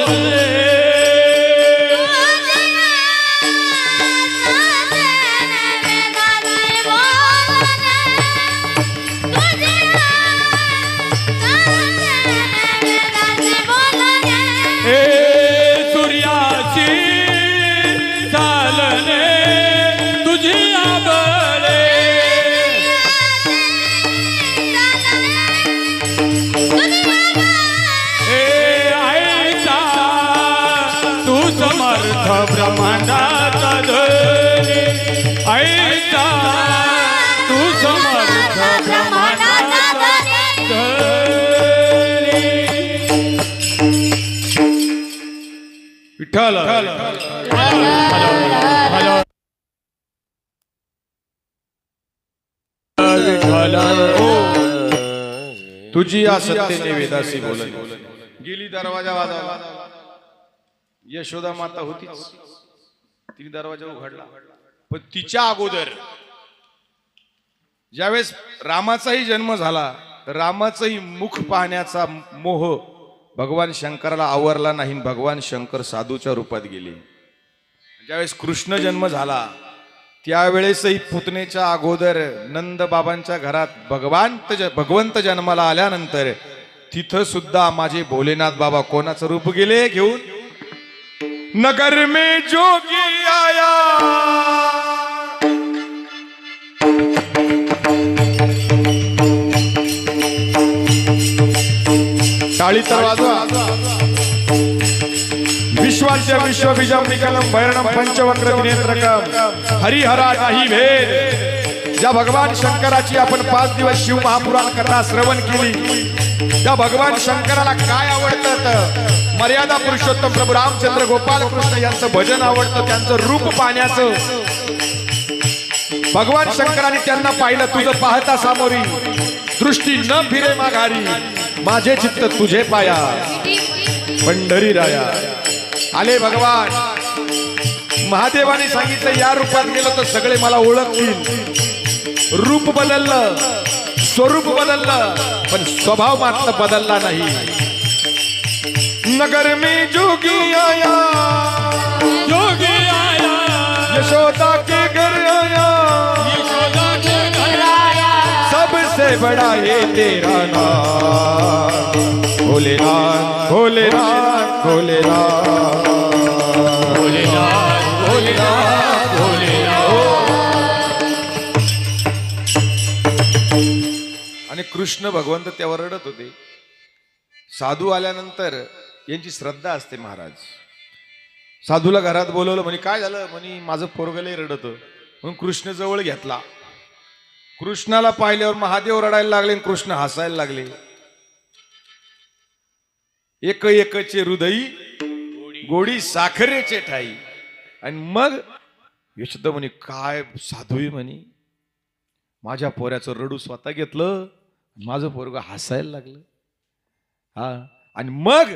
ब्रह्मांडाचा धनी, ऐका तू समर्थ ब्रह्मांडाचा धनी. विठ्ठल तुझी या सत्तेने वेदासी बोलणे. गेली दरवाजा वाजवला. यशोदा माता होतीच, तिने दरवाजा उघडला. पण तिच्या अगोदर ज्यावेळेस रामाचाही जन्म झाला, रामाचंही मुख पाहण्याचा मोह भगवान शंकराला आवरला नाही. भगवान शंकर साधूच्या रूपात गेले. ज्यावेळेस कृष्ण जन्म झाला, त्यावेळेसही पुतनेच्या अगोदर नंद बाबांच्या घरात भगवंत जन्माला आल्यानंतर तिथं सुद्धा माझे भोलेनाथ बाबा कोणाचं रूप गेले घेऊन? नगर में जोगी आया, टाळी तर वाजवा. विश्वास्य विश्वबीजम निकलम भैरणम पंचवक्र नेत्रकम हरिहरा नाही भेद. ज्या भगवान शंकराची आपण 5 दिवस शिव महापुराण कथा श्रवण केली, त्या भगवान शंकराला काय आवडतं? मर्यादा पुरुषोत्तम प्रभू रामचंद्र गोपाल कृष्ण यांचं भजन आवडतं, त्यांचं रूप पाहण्याचं. भगवान शंकराने त्यांना पाहिलं, तुझं पाहता सामोरी दृष्टी न फिरे माघारी, माझे चित्त तुझे पाया पंढरी राया. आले भगवान. महादेवाने सांगितलं या रूपात गेलो तर सगळे मला ओळखतील. रूप बदललं, स्वरूप बदललं, पण स्वभाव मात्र बदलला नाही. नगर में जोगी आया, जोगी आया, यशोदा के घर आया, बड़ा है तेरा नाम, भोलेनाथ भोलेनाथ भोलेनाथ भोलेनाथ भोलेनाथ भोलेनाथ। आणि कृष्ण भगवंत त्यावर रडत होते. साधू आल्यानंतर यांची श्रद्धा असते महाराज. साधूला घरात बोलवलं, म्हणे काय झालं? म्हणे माझं पोरगलही रडत. म्हणून कृष्ण जवळ घेतला. कृष्णाला पाहिल्यावर महादेव रडायला लागले आणि कृष्ण हसायला लागले. एक एकचे हृदयी गोडी साखरेचे ठाई. आणि मग यशोदा म्हणे काय साधू आहे म्हणे, माझ्या पोऱ्याचं रडू स्वतः घेतलं, माझं पोरग हसायला लागलं. हा, आणि मग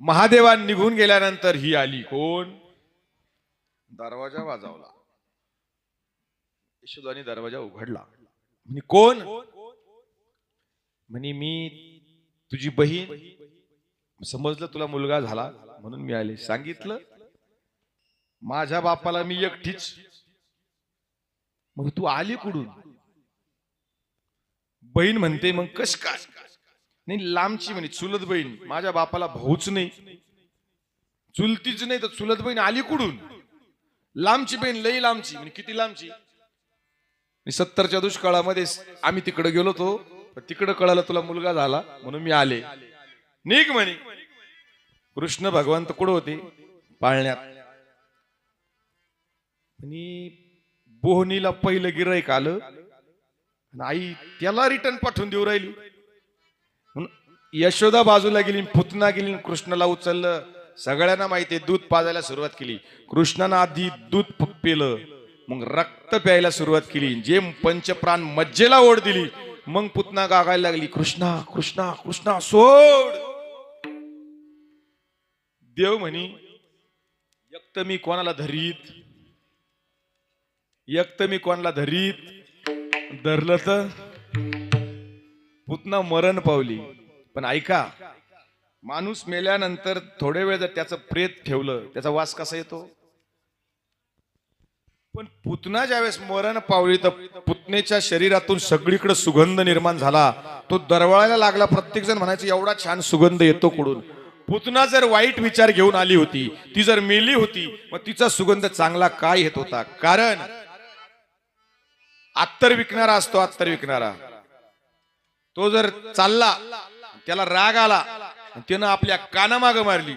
महादेवान निघून गेल्यानंतर ही आली. कोण? दरवाजा वाजवला. यशोदाने दरवाजा उघडला. म्हणे कोण? म्हणे मी तुझी बहीण. समजलं तुला मुलगा झाला म्हणून मी आले. सांगितलं माझ्या बापाला मी एकटीच. मग तू आली कुठून? बहीण म्हणते मग कस काय? नाही लांबची म्हणे, चुलत बहीण. माझ्या बापाला भाऊच नाही, चुलतीच नाही तर चुलत बहीण आली कुठून? लांबची बहीण, लई लांबची. म्हणजे किती लांबची? 70च्या दुष्काळामध्ये आम्ही तिकडे गेलो होतो, तिकडे कळालं तुला मुलगा झाला म्हणून मी आले. निघ म्हणे. कृष्ण भगवंत कुठं होते? पाळण्यात. आणि बोहनीला पहिलं गिराईक आलं, आई त्याला रिटर्न पाठवून देऊ राहिली. यशोदा बाजूला गेली, पुतना गेली, कृष्णाला उचललं. सगळ्यांना माहितीये दूध पाजायला सुरुवात केली. कृष्णानं आधी दूध पिलं, मग रक्त प्यायला सुरुवात केली. जे पंचप्राण मज्जेला ओढ दिली, मग पुतना गागायला लागली, कृष्णा कृष्णा कृष्णा सोड. देव म्हणी एक मी कोणाला धरीत, एक मी कोणाला धरीत. धरलं तर पुतना मरण पावली. पण ऐका, माणूस मेल्यानंतर थोडे वेळ जर त्याचं प्रेत ठेवलं, त्याचा वास कसा येतो? पण पुतना ज्यावेळेस मरण पावली तर पुतनेच्या शरीरातून सगळीकडे सुगंध निर्माण झाला. तो दरवळायला लागला. प्रत्येक जण म्हणायचं एवढा छान सुगंध येतो कुठून? पुतना जर वाईट विचार घेऊन आली होती, ती जर मेली होती, मग तिचा सुगंध चांगला काय येत होता? कारण अत्तर विकणारा असतो, अत्तर विकणारा. तो जर चालला, त्याला राग आला, त्यानं आपल्या कानामागं मारली,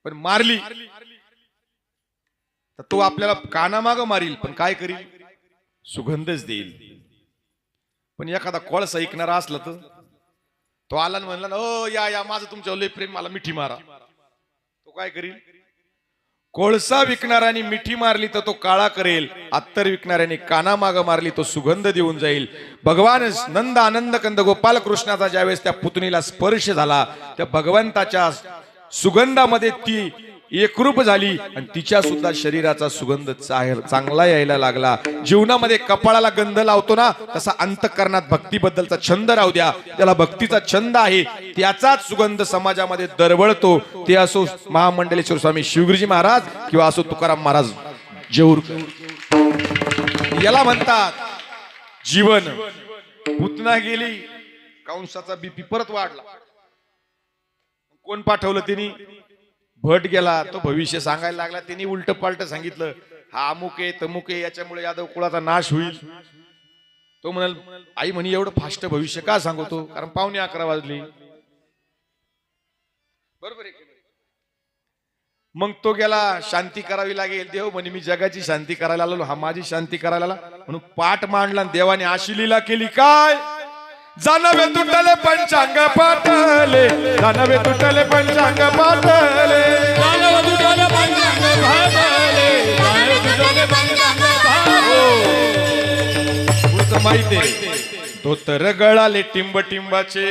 पण मारली तर तो आपल्याला कानामागं मारील, पण काय करील? सुगंधच देईल. पण एखादा कोळसा ऐकणारा असला तर तो आला आणि म्हणला, ओ या या माझं तुमच्यावर लय प्रेम, मला मिठी मारा. तो काय करील? कोळसा विकणाऱ्याने मिठी मारली तर तो काळा करेल, अत्तर विकणाऱ्याने कानामागं मारली तो सुगंध देऊन जाईल. भगवान नंद आनंद कंद गोपाल कृष्णाचा ज्यावेळेस त्या पुतणीला स्पर्श झाला, त्या भगवंताच्या सुगंधामध्ये ती एकरूप झाली आणि तिच्या सुद्धा शरीराचा सुगंध चांगला यायला लागला. जीवनामध्ये कपाळाला गंध लावतो ना, तसा अंतःकरणात भक्तीबद्दलचा छंद राहू द्या. त्याला भक्तीचा छंद आहे, त्याचाच सुगंध समाजामध्ये दरवळतो. ते असो महामंडलेश्वर स्वामी शिवगिरीजी महाराज किंवा असो तुकाराम महाराज जेऊरकर. याला म्हणतात जीवन. पुतना गेली, कंसाचा बीपी परत वाढला. कोण पाठवलं? तिने भट गेला. तो भविष्य सांगायला लागला. त्यांनी उलट पालट सांगितलं, हा अमुक आहे तमुक आहे, याच्यामुळे यादव कुळाचा नाश होईल. तो म्हणाल, आई म्हणे एवढं फास्ट भविष्य का सांगतो? कारण 11:15 वाजली. बरोबर आहे. मग तो गेला, शांती करावी लागेल. देव म्हणे मी जगाची शांती करायला आलो, हा माझी शांती करायला आला. म्हणून पाठ मांडला. देवाने अशी लीला केली काय? जानवे तुटले पंचांग पाटले, जानवे तुटले पंचांग पाटले, जानवे तुटले पंचांग पाटले, जानवे तुटले पंचांग पाटले. पुढचं माहितीये, धोतर गळाले टिंब टिंबाचे.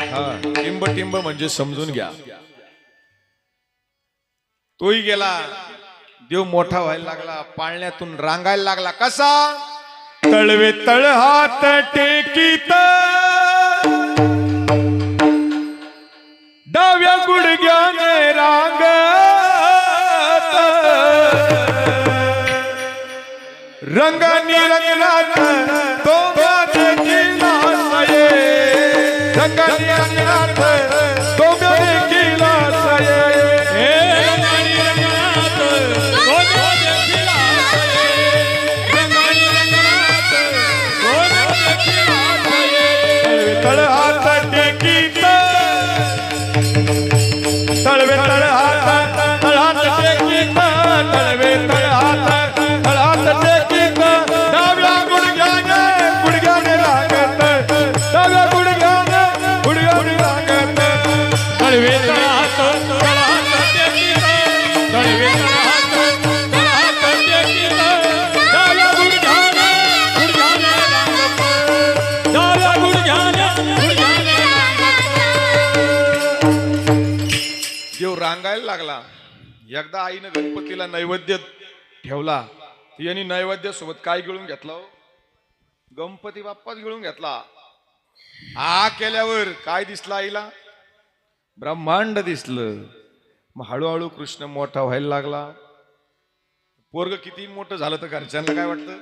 हा, टिंब टिंब म्हणजे समजून घ्या. तोही गेला. देव मोठा व्हायला लागला, पाळण्यातून रांगायला लागला. कसा? तळवे तळ हात टेकीत, डाव्या गुडघ्याने रांगत, रंगानी रंगनाथ तो केला सये रंगानी रंगनाथ तो केला सये हे रंगानी रंगनाथ दोनो देखिला सये रंगानी रंगनाथ दोनो देखिला सये तळ हात टेकीत तळवे तळ हात टेकीत तळवे तळ हात टेकीत डाव्या गुडघ्याने लागत डाव्या गुडघ्याने लागत तळवे तळहात टेकीत तळवे तळहात टेकीत डाव्या गुडघ्याने लागत डाव्या गुडघ्याने देव रांगायला लागला. एकदा आईनं गणपतीला नैवेद्य ठेवला. यांनी नैवेद्य सोबत काय गिळून घेतला हो? गणपती बाप्पाच गिळून घेतला. हा केल्यावर काय दिसलं आईला? ब्रह्मांड दिसलं. मग हळूहळू कृष्ण मोठा व्हायला लागला. पोरग किती मोठं झालं तर घरच्यांना काय वाटतं?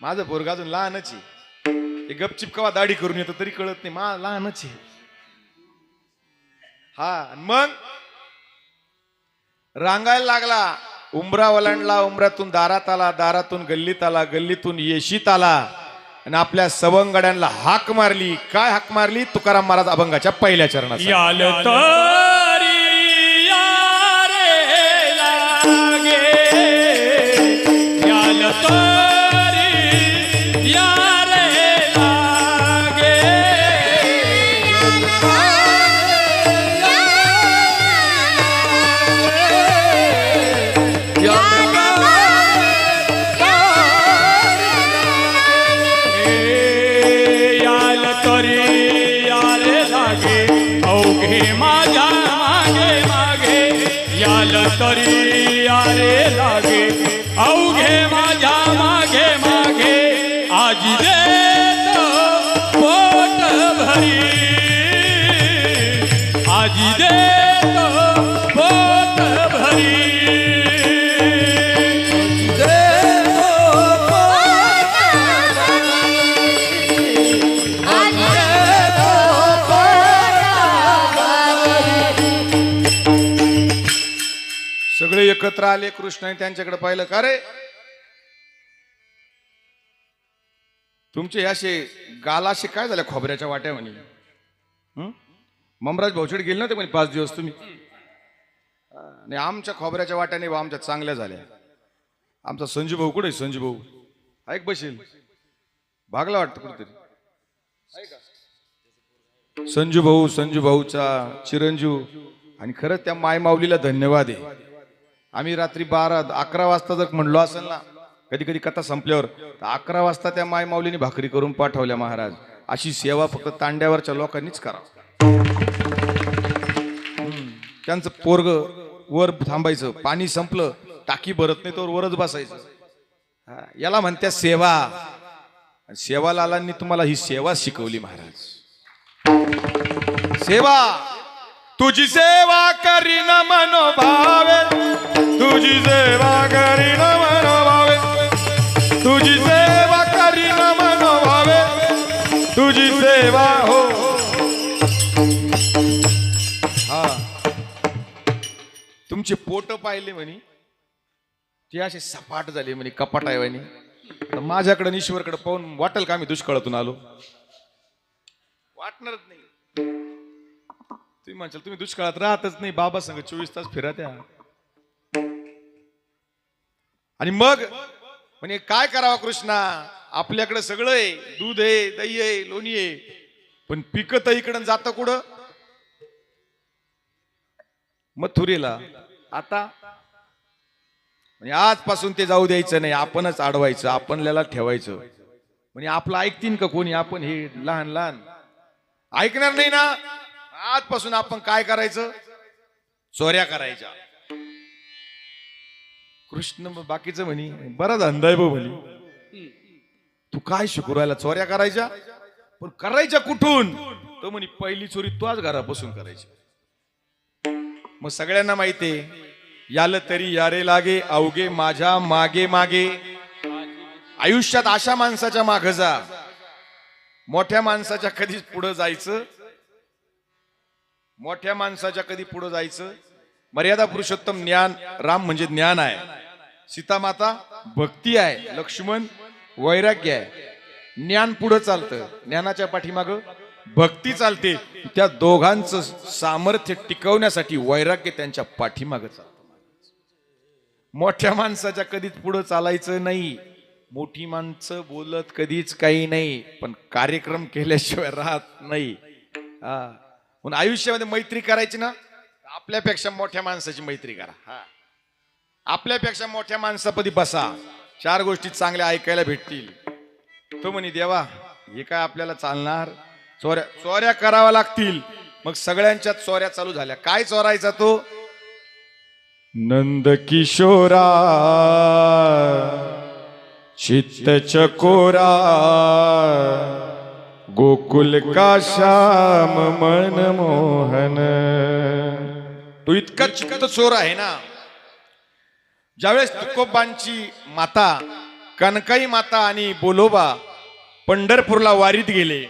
माझं पोरग अजून लहानच आहे. ते गपचिप कवा दाढी करून येतं तरी कळत नाही मा लहानच आहे. हा मग रांगायला लागला. उंबरा ओलांडला. उंबऱ्यातून दारात आला. दारातून गल्लीत आला. गल्लीतून येशीत आला आणि आपल्या सवंगड्यांना हाक मारली. काय हाक मारली? तुकाराम महाराज अभंगाच्या पहिल्या चरणात. याल तरी या रे लागे याल तरी या रे लागे याल तरी या रे लागे अवघे माझ्या मागे मागे याल तरी या रे लागे अवघे माझ्या मागे मागे आजी देत पोट भरी आजी देत पोट भरी सगळे एकत्र आले. कृष्णाने त्यांच्याकडे पाहिलं. का रे तुमचे असे गालाशे काय झाले? खोबऱ्याच्या वाट्या म्हणे. ममराज भाऊचेड गेले नव्हते म्हणे 5 दिवस तुम्ही. आणि आमच्या खोबऱ्याच्या वाट्याने आमच्या चांगल्या झाल्या. आमचा संजू भाऊ कुठे? संजू भाऊ ऐक बसेल भागला वाटतं कुठेतरी. संजू भाऊचा चिरंजीव. आणि खरंच त्या माय माऊलीला धन्यवाद आहे. आम्ही रात्री 12-11 वाजता जर म्हणलो असेल ना, कधी कधी कथा संपल्यावर, तर 11 वाजता त्या माय माऊलीने भाकरी करून पाठवल्या. महाराज अशी सेवा फक्त तांड्यावरच्या लोकांनीच करा. त्यांचं पोरग वर थांबायचं. पाणी संपलं टाकी भरत नाही तर वरच बसायचं. याला म्हणत्या सेवा. सेवालालांनी तुम्हाला ही सेवा शिकवली महाराज. सेवा. तुझी सेवा करीन मनोभावे तुझी सेवा करीन मनोभावे तुझी सेवा करीन मनोभावे तुझी सेवा हो. हा तुमचे पोट पाहिले म्हणे ते असे सपाट झाले म्हणे कपाट आहे म्हणे. तर माझ्याकडे आणि ईश्वरकडे पाहून वाटेल का मी दुष्काळातून आलो? वाटणारच नाही. तुम्ही म्हणशाल तुम्ही दुष्काळात राहतच नाही. बाबा संग 24 तास फिरा त्या. आणि मग म्हणजे काय करावं कृष्णा? आपल्याकडे सगळं आहे. दूध आहे, दही आहे, लोणी आहे. पण पिकत इकडं जातं कुठं? मथुरेला. आता म्हणजे आजपासून ते जाऊ द्यायचं नाही. आपणच अडवायचं. आपल्याला ठेवायचं. म्हणजे आपलं ऐकतीन का कोणी? आपण हे लहान लहान ऐकणार नाही ना. आजपासून आपण काय करायचं? चोऱ्या करायच्या. कृष्ण बाकीचं म्हणी बरा धंदा आहे म्हणी. तू काय शिकू राहिला? चोऱ्या करायच्या. पण करायच्या कुठून? तो म्हणी पहिली चोरी तुझ्याच घरापासून करायची. मग सगळ्यांना माहितीये याल तरी यारे लागे अवघे माझ्या मागे मागे. आयुष्यात अशा माणसाच्या माग जा, मोठ्या माणसाच्या कधीच पुढे जायचं, मोठ्या माणसाच्या कधी पुढे जायचं. मर्यादा पुरुषोत्तम ज्ञान, राम म्हणजे ज्ञान आहे, सीता माता भक्ती आहे, लक्ष्मण वैराग्य आहे. ज्ञान पुढे चालतं, ज्ञानाच्या पाठीमाग भक्ती चालते. त्या दोघांचं सामर्थ्य टिकवण्यासाठी वैराग्य त्यांच्या पाठीमाग चालतं. मोठ्या माणसाच्या कधीच पुढे चालायचं नाही. मोठी माणसं बोलत कधीच काही नाही, पण कार्यक्रम केल्याशिवाय राहत नाही. म्हणून आयुष्यामध्ये मैत्री करायची ना, आपल्यापेक्षा मोठ्या माणसाची मैत्री करा. आपल्यापेक्षा मोठ्या माणसापदी बसा, 4 गोष्टी चांगल्या ऐकायला भेटतील. तो म्हणे देवा हे काय आपल्याला चालणार, चोऱ्या चोऱ्या कराव्या लागतील. मग सगळ्यांच्यात चोऱ्या चालू झाल्या. काय चोरायचा तो? नंद किशोरा चित्त चकोरा गोकुल का श्याम मनमोहन. तो इतका चित्त चोर आहे ना. ज्यावेळेस तुकोबांची माता कनकाई माता आणि बोलोबा पंढरपूरला वारीत गेले,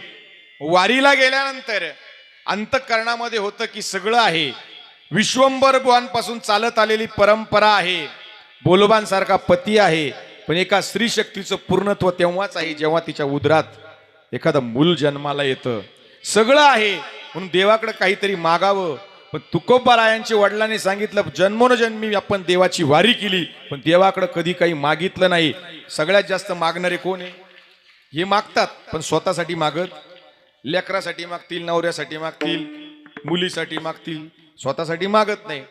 वारीला गेल्यानंतर अंतःकरणामध्ये होतं की सगळं आहे, विश्वंभर बुवांपासून चालत आलेली परंपरा आहे, बोलोबांसारखा पती आहे, पण एका स्त्री शक्तीचं पूर्णत्व तेव्हाच आहे जेव्हा तिच्या उदरात एखादं मूल जन्माला येतं. सगळं आहे म्हणून देवाकडे काहीतरी मागावं. पण तुकोबारायांच्या वडिलांनी सांगितलं, जन्मोनजन्मी आपण देवाची वारी केली, पण देवाकडे कधी काही मागितलं नाही. सगळ्यात जास्त मागणारे कोण आहे? हे मागतात पण स्वतःसाठी मागत, लेकरासाठी मागतील, नवऱ्यासाठी मागतील, मुलीसाठी मागतील, स्वतःसाठी मागत नाही.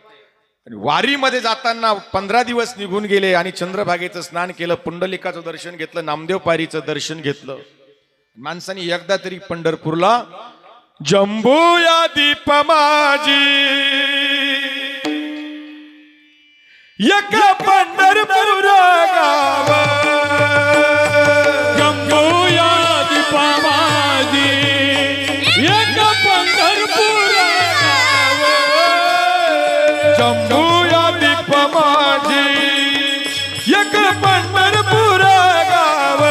वारीमध्ये जाताना 15 दिवस निघून गेले आणि चंद्रभागेचं स्नान केलं, पुंडलिकाचं दर्शन घेतलं, नामदेव पारीचं दर्शन घेतलं. माणसाने एकदा तरी पंढरपूरला जंबूया दीप माझी एक पंढरपूर गाव, जंबूया दीपा माझी एक पंढरपूर गाव. जंबूया दीप माझी एक पंढरपूर गाव.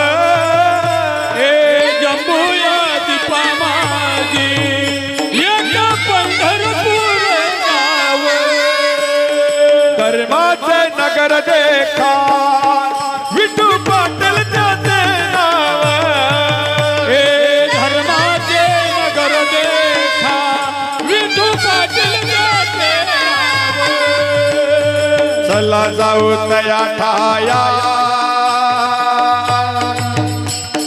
जंबूया दीपा माझी एक पंढरपूर गाव. धर्माचे नगर देखा विठू पाटील त्याचे नाव. हे धर्माचे नगर देखा विठू पाटील त्याचे नाव. चला जाऊ तया ठाया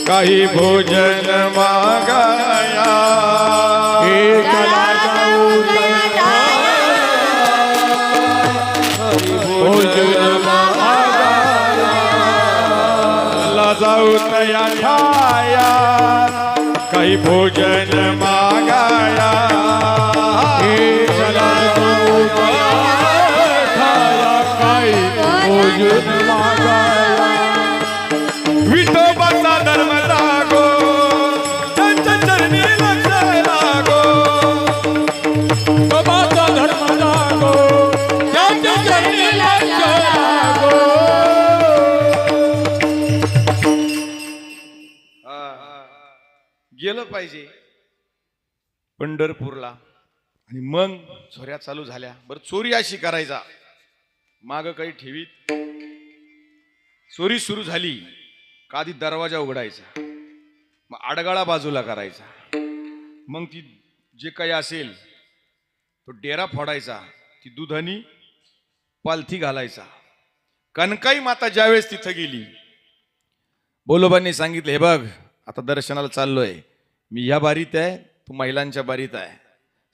काही भोजन मागाया. हे चला जाऊ भोजन मागाया. चला जाऊ तया ठाया काही भोजन मागाया. हे चला जाऊ खाया काही भोजन मागाया. विठोबाचा धर्म लागो, त्यांच्या चरणी लक्ष लागो. बाबाचा धर्म लागो, त्याच्या चरणी लक्ष लागो. गेलं पाहिजे पंढरपूरला. आणि मग चोऱ्या चालू झाल्या. बरं चोरी अशी करायचा, माग काही ठेवीत. चोरी सुरू झाली का आधी दरवाजा उघडायचा, मग आडगाळा बाजूला करायचा, मग ती जे काही असेल तो डेरा फोडायचा, ती दुधानी पालथी घालायचा. कनकाई माता ज्यावेळेस तिथं गेली, बोलोबांनी सांगितलं, हे बघ आता दर्शनाला चाललोय मी, या बारीत आहे, तू महिलांच्या बारीत आहे,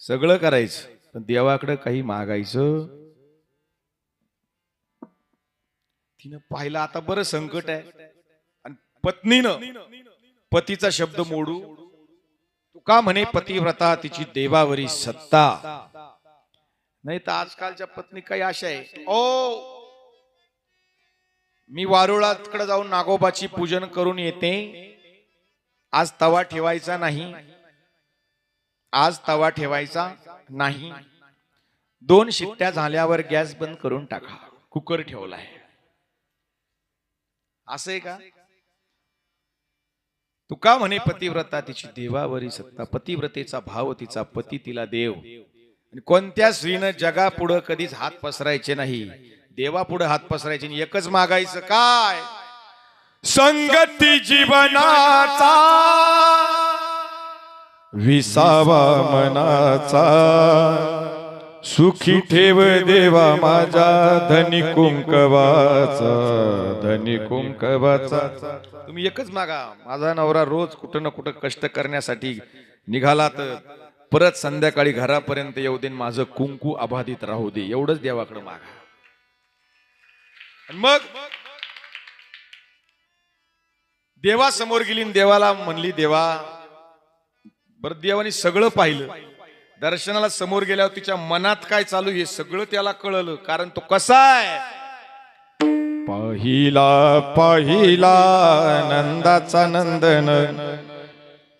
सगळं करायचं पण देवाकडे काही मागायचं. तिनं पाहिलं आता बरं संकट आहे. आणि पत्नीनं पतीचा शब्द मोडू, तू का म्हणे पतिव्रता तिची देवावरी सत्ता. नाही तर आजकालच्या पत्नी काही अशा आहे, ओ मी वारुळाकडे जाऊन नागोबाची पूजन करून येते, आज तवा ठेवायचा नाही, आज तवा ठेवायचा नाही. 2 शिट्ट्या झाल्यावर गॅस बंद करून टाका. कुकर ठेवलाय. असं आहे का? तुका म्हणे पतिव्रता तिची देवावरी सत्ता, पतिव्रतेचा भाव तिचा पती तिला देव. आणि कोणत्या स्त्रीनं जगा पुढं कधीच हात पसरायचे नाही, देवा पुढे हात पसरायचे नाही. एकच मागायचं काय? संगती जीवनाचा विसावा मनाचा, सुखी ठेव देवा माझा धनी कुंकवाचा, धनी कुंकवाचा. तुम्ही एकच मागा, माझा नवरा रोज कुठं ना कुठं कष्ट करण्यासाठी निघाला तर परत संध्याकाळी घरापर्यंत येऊ दे, माझं कुंकू अबाधित राहू दे. एवढंच देवाकडे मागा. मग देवा समोर गेली, देवाला म्हणली, देवा. बरं, देवाने सगळं पाहिलं. दर्शनाला समोर गेल्यावर तिच्या मनात काय चालू हे सगळं त्याला कळलं. कारण तो कसा आहे? पाहिला पाहिला नंदाचा नंदन,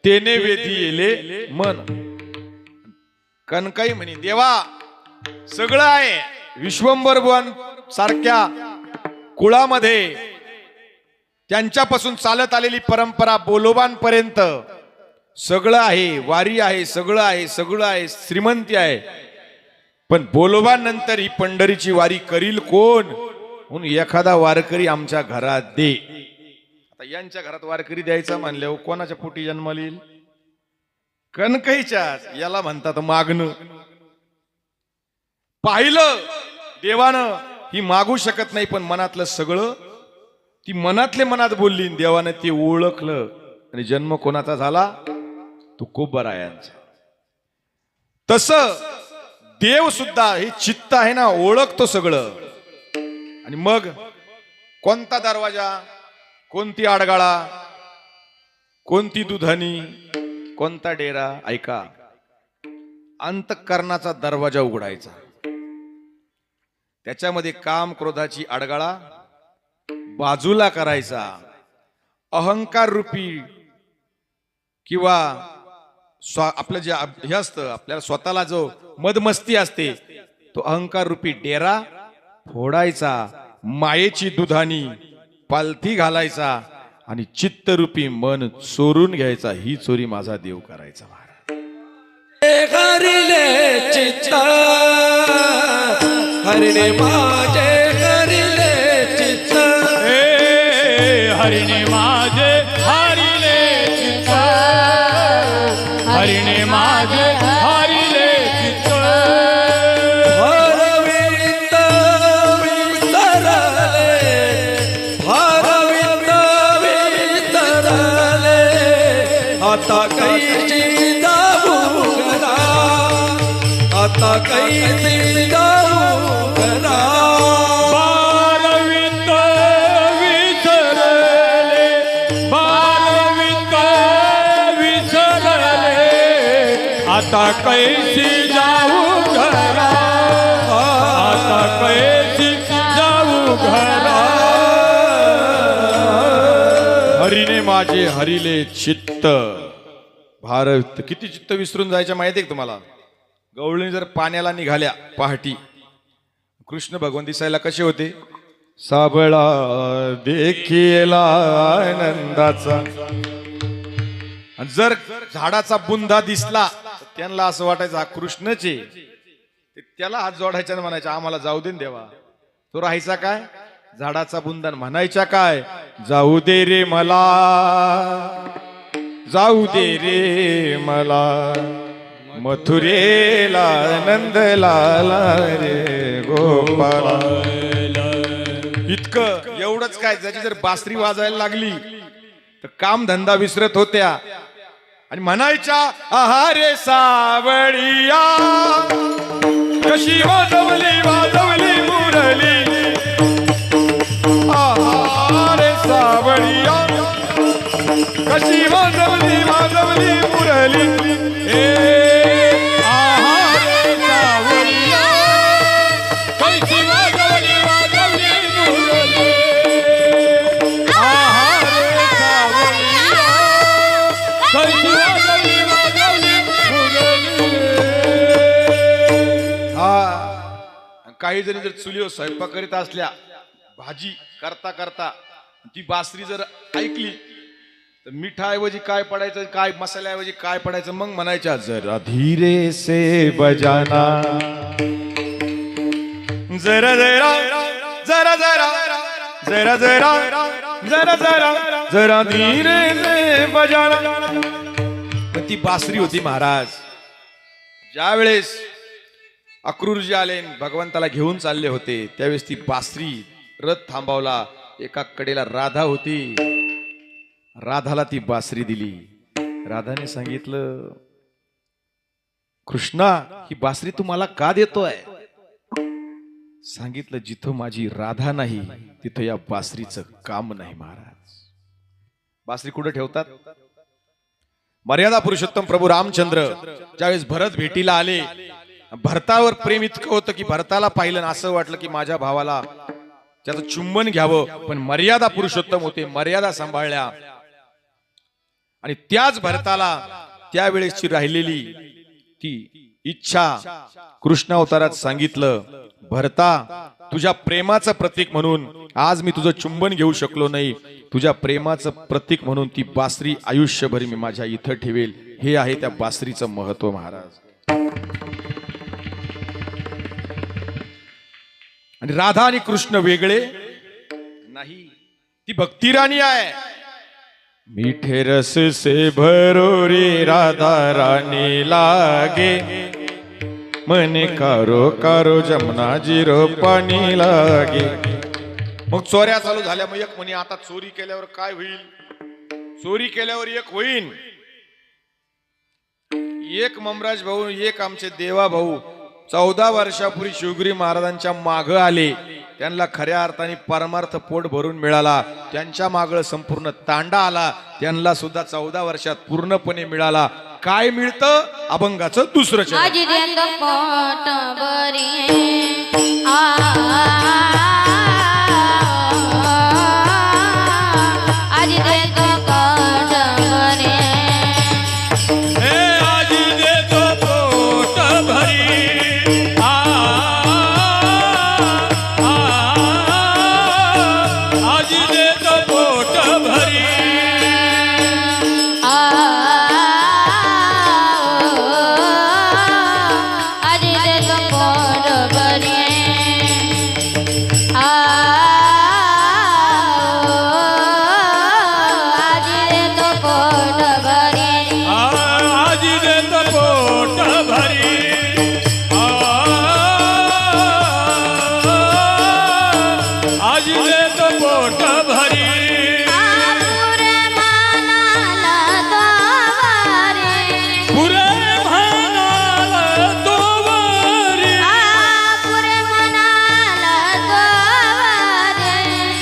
तेने वेधी येले मन. कनकाई म्हणे, देवा सगळं आहे. विश्वंभर भुवन सारख्या कुळामध्ये त्यांच्यापासून चालत आलेली परंपरा बोलोबांपर्यंत सगळं आहे. वारी आहे, सगळं आहे, सगळं आहे, श्रीमंती आहे. पण बोलोबानंतर ही पंढरीची वारी करील कोण? म्हणून एखादा वारकरी आमच्या घरात दे. आता यांच्या घरात वारकरी द्यायचा म्हणल्यावर कोणाच्या पोटी जन्माला येईल? कणकईच्याच. याला म्हणतात मागणं. पाहिलं देवानं, ही मागू शकत नाही, पण मनातलं सगळं ती मनातले मनात बोलली. देवानं ते ओळखलं. आणि जन्म कोणाचा झाला? तुकोबरायांचा. तसं देव सुद्धा हे चित्त आहे ना, ओळखतो सगळं. आणि मग कोणता दरवाजा, कोणती आडगाळा, कोणती दुधानी, कोणता डेरा? ऐका, अंतःकरणाचा दरवाजा उघडायचा. त्याच्यामध्ये काम क्रोधाची आडगाळा बाजूला करायचा. अहंकार रूपी किंवा आपलं जे हे असतं, आपल्याला स्वतःला जो मदमस्ती असते, तो अहंकार रूपी डेरा फोडायचा. मायेची दुधानी पालथी घालायचा आणि चित्तरूपी मन चोरून घ्यायचा. ही चोरी माझा देव करायचा. हरिले चित्त हरिणे माझे, हरिले चित्त हरिणे माझे, हरिले चित्त, हरिणे माझे, हरिले चित्त. भारविंद विसरले, भारविंद विसरले, आता कैची जाऊ घरा, आता कैची जाऊ घरा. बारविंद विसरले, बारविंद विसरले, आता कैसी जाऊ घरा, आता कैसी जाऊ घरा. हरीने माझे हरिले चित्त. भारत किती चित्त विसरून जायच्या माहिती आहे तुम्हाला? गवळणी जर पाण्याला निघाल्या पहाटी, कृष्ण भगवान दिसायला कसे होते? साबळा देखील आनंदाचा. आणि जर झाडाचा बुंदा दिसला तर त्यांना असं वाटायचं हा कृष्णच आहे. त्याला हात जोडायचा आणि म्हणायचा आम्हाला जाऊ दे देवा. तो राहायचा काय? झाडाचा बुंदा. म्हणायचा काय? जाऊ दे रे मला, जाऊ दे रे मला, मथुरेला नंदलाला रे गोपाला. इतकं एवढंच काय, ज्याची जर बासरी वाजायला लागली तर काम धंदा विसरत होत्या आणि म्हणायच्या आहारे सावळिया, कशी वाजवली वाजवली मुरली, आहारे सावळिया, कशी वाजवली वाजवली मुरली. आहारे सावळिया, कैसी वाजवली वाजवली मुरली. आहारे सावळिया, कैसी वाजवली वाजवली मुरली. हा काही जणी जर चुलीवर स्वयंपाक करीत असल्या भाजी करता करता ती बासरी जर ऐकली तर मिठाऐवजी काय पडायचं, काय मसाल्याऐवजी काय पडायचं, मग म्हणायच्या जरा धीरे से बजाना, जरा जरा जरा जरा जरा जरा जरा जरा जरा धीरे से बजाना. पण ती बासरी होती महाराज. ज्या वेळेस अक्रूरजी आले भगवंताला घेऊन चालले होते त्यावेळेस ती बासरी रथ थांबवला. एका कडेला राधा होती, राधाला ती बासरी दिली. राधाने सांगितलं, कृष्णा ही बासरी तू मला का देतोय? सांगितलं, जिथं माझी राधा नाही तिथं या बासरीचं काम नाही महाराज. बासरी कुठे ठेवतात? मर्यादा पुरुषोत्तम प्रभू रामचंद्र ज्यावेळेस भरत भेटीला आले, भरतावर प्रेम इतकं होतं की भरताला पाहिलं असं वाटलं की माझ्या भावाला त्याचं चुंबन घ्यावं, पण मर्यादा पुरुषोत्तम होते, मर्यादा सांभाळल्या. आणि त्याच भरताला त्यावेळेसची राहिलेली ती इच्छा कृष्ण अवतारात सांगितलं, भरता तुझ्या प्रेमाचं प्रतीक म्हणून आज मी तुझं चुंबन घेऊ शकलो नाही, तुझ्या प्रेमाचं प्रतीक म्हणून ती बासरी आयुष्यभर मी माझ्या इथं ठेवेल. हे आहे त्या बासरीचं महत्व महाराज. आणि राधा आणि कृष्ण वेगळे नाही, ती भक्तिराणी आहे. मीठे रस से भरो रे राधा रानी लागे, मने कारो कारो जमुना जिरो पाणी लागे. मग चोऱ्या चालू झाल्या. मग एक म्हणे आता चोरी केल्यावर काय होईल? चोरी केल्यावर एक होईल. एक ममराज भाऊ, एक आमचे देवा भाऊ 14 वर्षापूर्वी शिवगिरी महाराजांच्या माग आले. त्यांना खऱ्या अर्थाने परमार्थ पोट भरून मिळाला. त्यांच्या मागं संपूर्ण तांडा आला. त्यांना सुद्धा 14 वर्षात पूर्णपणे मिळाला. काय मिळतं? अभंगाचं दुसरं चरण. आजी देत पोट भरी आजी देत पोट भरी हे आजी देतो पोट भरी. आजी देतो पोट भरी. आजी देत पोट भरी आजी देत पोट भरी आजी देतो पोट भरी. आजी देतो पोट भरी. पुरे मानाला दोवारी पुरे म्हणाला तो वरी. पुरे मनाला दोवारी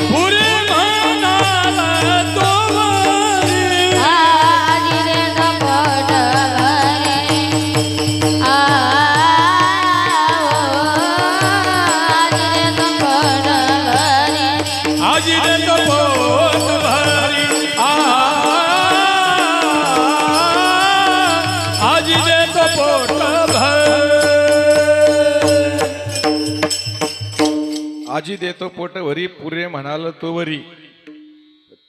पुरे म्हणाला तो वरी. आजी देत पोट भरी आजी देत पोट भरी. आजी देतो पोट भरी. आजी देतो पोट वरी, पुरे म्हणाल तो वरी.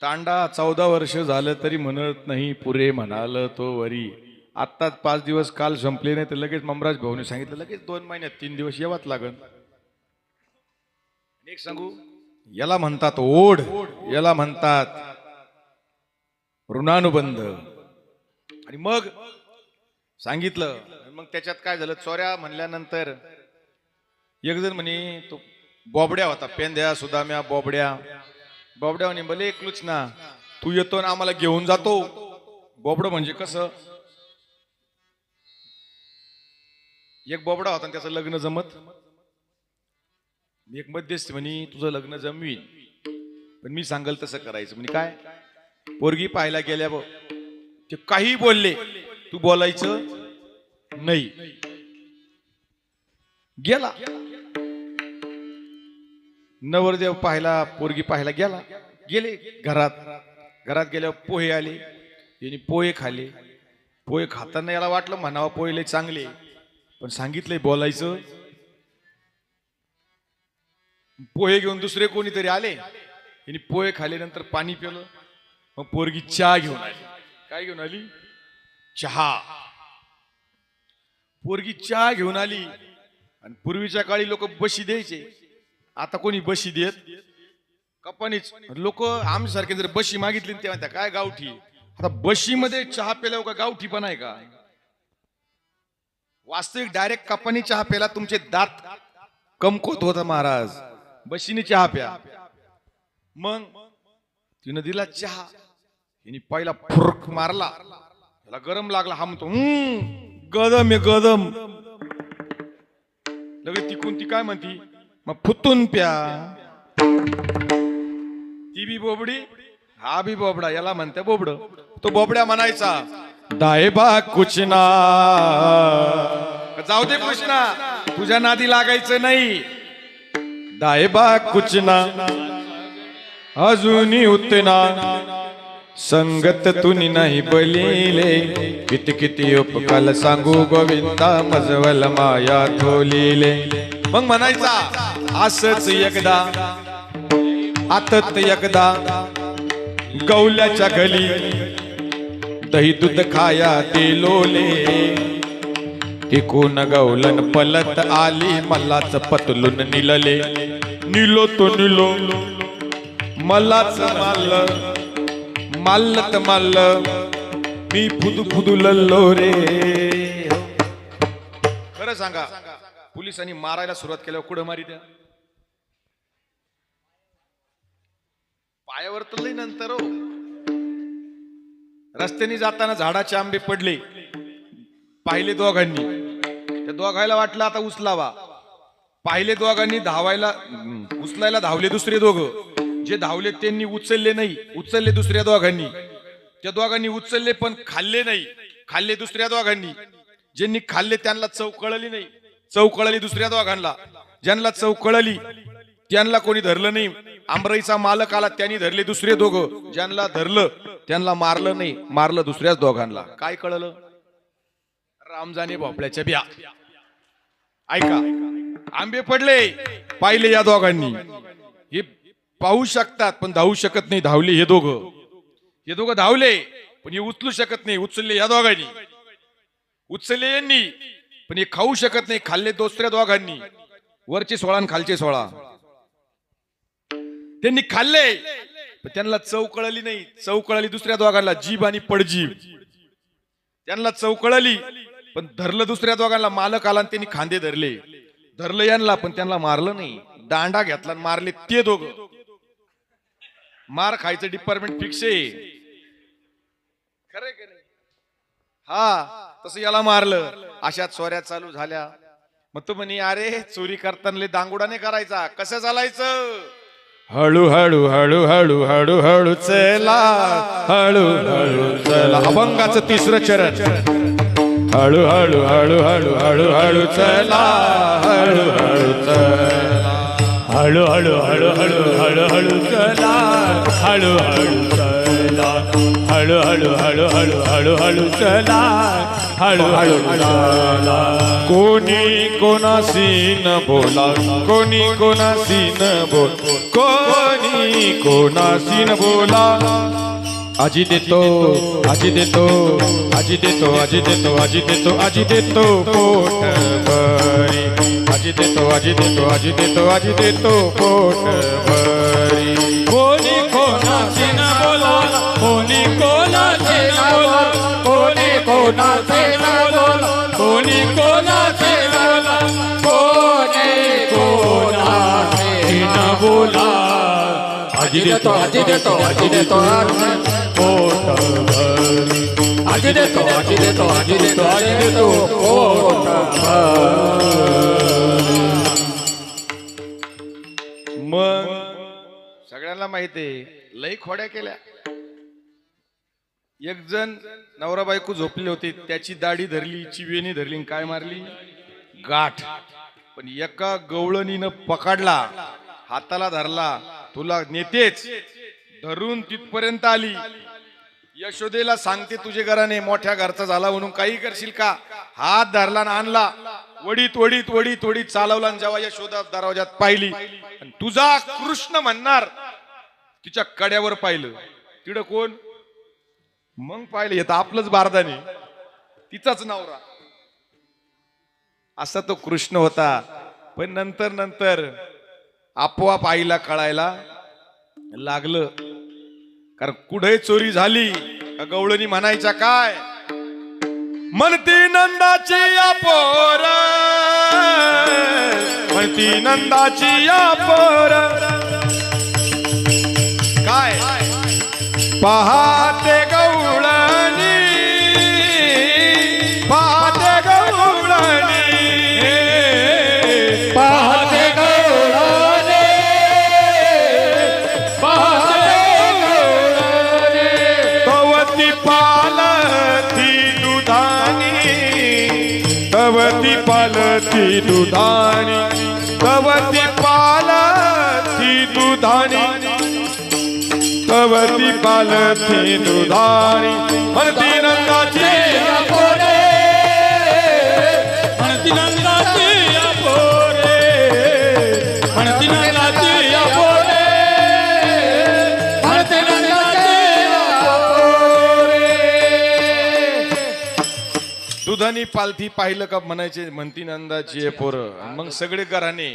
तांडा 14 वर्ष झालं तरी म्हणत नाही पुरे म्हणाल तो वरी. आत्ताच 5 दिवस काल संपले नाही तर लगेच ममराज भाऊने सांगितलं लगेच 2 महिन्यात 3 दिवस येवाच लागल. एक सांगू, याला म्हणतात ओढ, याला म्हणतात ऋणानुबंध. आणि मग सांगितलं. मग त्याच्यात काय झालं, चोऱ्या म्हणल्यानंतर एक जण म्हणे तो बोबड्या होता, पेंद्या सुदाम्या बोबड्या. बोबड्या म्हणे भले एकलूच ना, तू येतो ना आम्हाला घेऊन जातो. बोबडं म्हणजे कसं, एक बोबडा होता आणि त्याचं लग्न जमत. एक मध्यस्थी म्हणे तुझं लग्न जमवीन पण मी सांगल तसं करायचं. म्हणजे काय, पोरगी पाहायला गेल्या ते काही बोलले, तू बोलायचं नाही. गेला नवरदेव पाहायला, पोरगी पाहायला गेला. गेले घरात. घरात गेल्यावर पोहे आले, यांनी पोहे खाले. पोहे खाताना याला वाटलं म्हणावं पोहे लय चांगले, पण सांगितलंय बोलायचं पोहे घेऊन दुसरे कोणीतरी आले, यांनी पोहे खाल्ल्यानंतर पाणी पिलं, मग पोरगी चहा घेऊन आली. काय घेऊन आली? चहा. पोरगी चहा घेऊन आली. आणि पूर्वीच्या काळी लोक बशी द्यायचे, आता कोणी बशी देत? कपानीच. लोक आमच्यासारखे जर बशी मागितली तेव्हा त्या काय गावठी. आता बशीमध्ये चहा प्यायला का गावठी पण आहे का? वास्तविक डायरेक्ट कपानी चहा प्यायला तुमचे दात कमकुवत होता महाराज. बशीने चहा प्या. मग तिनं दिला चहा, हिने पहिला फुरक मारला, त्याला गरम लागला. हा म्हणतो गदम आहे गदम. लगेच ती कोणती काय म्हणती, मग फुतून प्या. ती बी बोबडी, हा बी बोबडा, याला म्हणते बोबड. तो बोबड्या म्हणायचा दायबा कुचना, जाऊ दे कृष्णा, तुझ्या नादी लागायचं नाही. दायबा कुचना अजूनी उतना, संगत तुनी नाही बलिले. किती किती उपकाल सांगू गोविंदा, मजवल माया थोलिले. मग म्हणायचा असच एकदा, आतत एकदा, गौल्याच्या गली दही दूध खाया ते लोले. टिकून गौलन पलत आली, मलाच पतलून निलले. निलो तो निलो, मलाच माल, माल्लत माल्ल, मी फुदू फुदू लल्लो रे. खरं सांगा, पोलिसांनी मारायला सुरुवात केल्यावर कुठं मारी द्या? पायावर तर लई नंतर. हो, रस्त्याने जाताना झाडाचे आंबे पडले, पाहिले दोघांनी. त्या दोघायला वाटलं आता उचलावा. पाहिले दोघांनी, धावायला उचलायला धावले दुसरे दोघं. जे धावले त्यांनी उचलले नाही, उचलले दुसऱ्या दोघांनी. त्या दोघांनी उचलले पण खाल्ले नाही, खाल्ले दुसऱ्या दोघांनी. ज्यांनी खाल्ले त्यांना चव कळली नाही, चव कळली दुसऱ्या दोघांना. ज्यांना चव कळली त्यांना कोणी धरलं नाही. आंबराईचा मालक आला, त्यांनी धरले दुसरे दोघं. ज्यांना धरलं त्यांना मारलं नाही, मारलं दुसऱ्याच दोघांना. काय कळलं? रामजाने भोपळ्याच्या बिया. ऐका, आंबे पडले, पाहिले या दोघांनी. हे पाहू शकतात पण धावू शकत नाही. धावले हे दोघं, हे दोघं धावले पण हे उचलू शकत नाही. उचलले या दोघांनी, उचलले यांनी, पण हे खाऊ शकत नाही. खाल्ले दुसऱ्या दोघांनी. वरचे 16 आणि खालचे 16. त्यांनी खाल्ले पण त्यांना चव कळली नाही. चव कळली दुसऱ्या दोघांना, जीभ आणि पडजीभ. त्यांना चव कळली पण धरलं दुसऱ्या दोघांना. मालक आला आणि त्यांनी खांदे धरले. धरलं यांना पण त्यांना मारलं नाही. दांडा घेतला आणि मारले ते दोघं. मार खायचं डिपार्टमेंट फिक्स आहे. खरंय का नाही? हा, तसं याला मारलं. अशा चोऱ्या चालू झाल्या. मग तू म्हणे अरे चोरी करताना दांगुडाने करायचा, कसं चालायचं? हळू हळू हळू हळू हळू हळू चला, हळू हळू चला. अभंगाचं 3रं चरण. हळू हळू हळू हळू हळू हळू चला, हळू हळू चला, हळू हळू हळू हळू हळू हळू चला, हळू हळू चला, हळू हळू हळू हळू हळू हळू चला, हळू हळू चला. कोणी कोणाशी न बोला, कोणी कोणाशी न बोल, कोणी कोणाशी न बोला. आजी देतो, आजी देतो, आजी देतो, आजी देतो, आजी देतो, आजी देतो पोट भरी. आजी देतो, आजी देतो, आजी देतो, आजी देतो पोट भरी. कोणी कोणाशी न बोला, कोणी कोणाशी न बोला, कोणी कोणाशी न बोला, कोणी कोणाशी न बोला, कोणी कोणाशी न बोला. आजी देतो, आजी देतो, आजी देतो पोट भरी. आजी देतो, आजी देतो, आजी देतो, आजी देतो पोट भरी. मग सगळ्यांना माहितीये लई खोड्या केल्या. एक जण नवरा बायको झोपले होते, त्याची दाढी धरली, चिवेनी धरली, काय मारली? गाठ. पण एका गवळणीनं पकडला, हाताला धरला, तुला नेतेच, धरून तिथपर्यंत आली. यशोदेला सांगते तुझे घराने मोठ्या घरचा झाला म्हणून काही करशील का? हात धरला ना आणला, वडीत वडीत वडीत वडीत चालवला आणि जेव्हा यशोदा दरवाजात पाहिली आणि तुझा कृष्ण म्हणणार तिच्या कड्यावर पाहिलं, तिकडं कोण? मग पाहिलं येत आपलंच बारदाने, तिचाच नवरा. असा तो कृष्ण होता. पण नंतर नंतर आपोआप आईला कळायला लागलं. कारण कुठे चोरी झाली का गवळणी म्हणायच्या काय? म्हणती नंदाची या पोर, म्हणती नंदाची या पोर, काय पहाते गवळणी, पहाते गवळणी, पाहते गवळणी, पाहते गवळणी, तवती पालती दुधानी, तवती पालती दुधानी, तवती पालती दुधानी, तवती पालती दुधानी, म्हणती नंदाची पोरे, म्हणती नंदाची या पोरे, म्हणती नंदाची या पोरे, म्हणती नंदाची या पोरे. दुधानी पालथी पाहिलं का म्हणायचे म्हणती नंदाची पोरं. मग सगळे घराने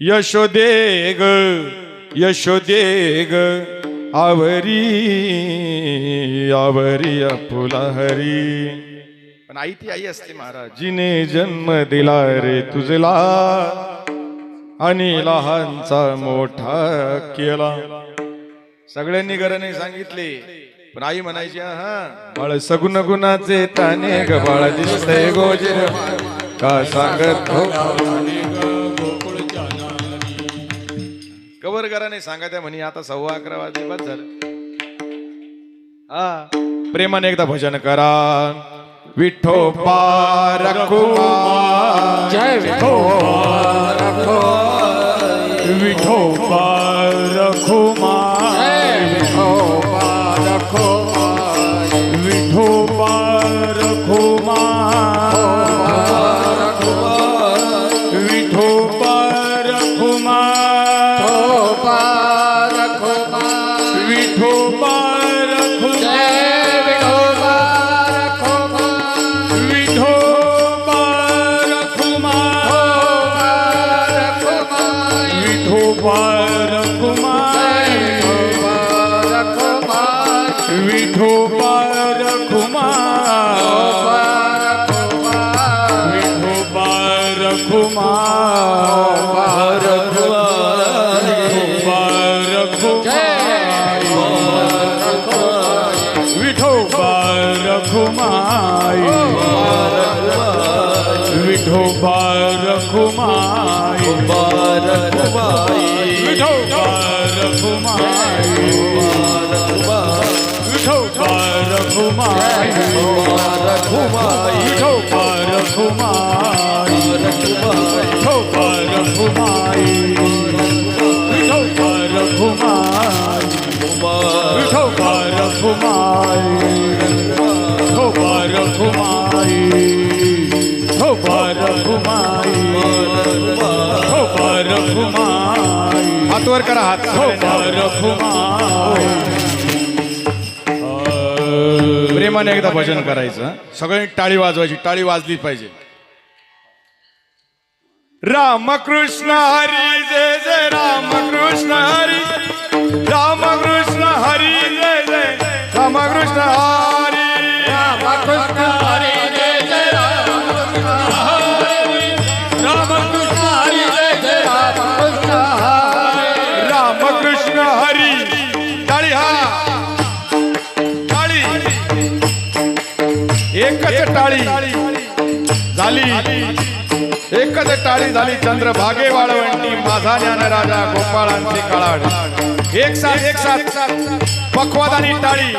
यशोदे ग, यशोदे ग, आवरी आवरी अपुला हरी. पण आई ती आई असते महाराज, जिने जन्म दिला रे तुझला आणि लहानचा मोठा केला. सगळ्यांनी घराने सांगितले पण आई म्हणायची हा बाळ सगुण गुणाचे ताने ग, बाळ दिसतंय गोजर का सांगत हो. कवर घराने सांगा म्हणे आता 11:15 वाजले बस झालं. हा प्रेमाने एकदा भजन करा. विठोबा रखुमा, जय विठोबा विठोबा रखुमा, विठोबा रखुमा, विठोबा रखुमा, विठोबा रखुमा, विठोबा रखुमा, जय विठोबा रखुमा, विठोबा रखुमा, विठोबा रखुमा, विठोबा रखुमा, विठोबा रखुमा, विठोबा रखुमाई, विठोबा रखुमाई, विठोबा रखुमाई, विठोबा रखुमाई, विठोबा रखुमाई, विठोबा रखुमाई, विठोबा रखुमाई, विठोबा रखुमाई, विठोबा रखुमाई, विठोबा रखुमाई, विठोबा रखुमाई. हात वर करा, हात. विठोबा रखुमाई. प्रेमाने एकदा भजन करायचं. सगळ्यांनी टाळी वाजवायची, टाळी वाजली पाहिजे. रामकृष्ण हरी जय जय, रामकृष्ण हरी, रामकृष्ण हरी जय जय, रामकृष्ण हरी, रामकृष्ण हरी जय जय, रामकृष्ण हरी, रामकृष्ण हरी जय जय, रामकृष्ण हरी, रामकृष्ण हरी. टाळी हा, टाळी, एकच टाळी झाली, एकच टाळी झाली. चंद्रभागे वाळवंटी, माझा ज्ञान राजा, गोपाळांची काळाड. एक साथ पक्वाद आणि टाळी.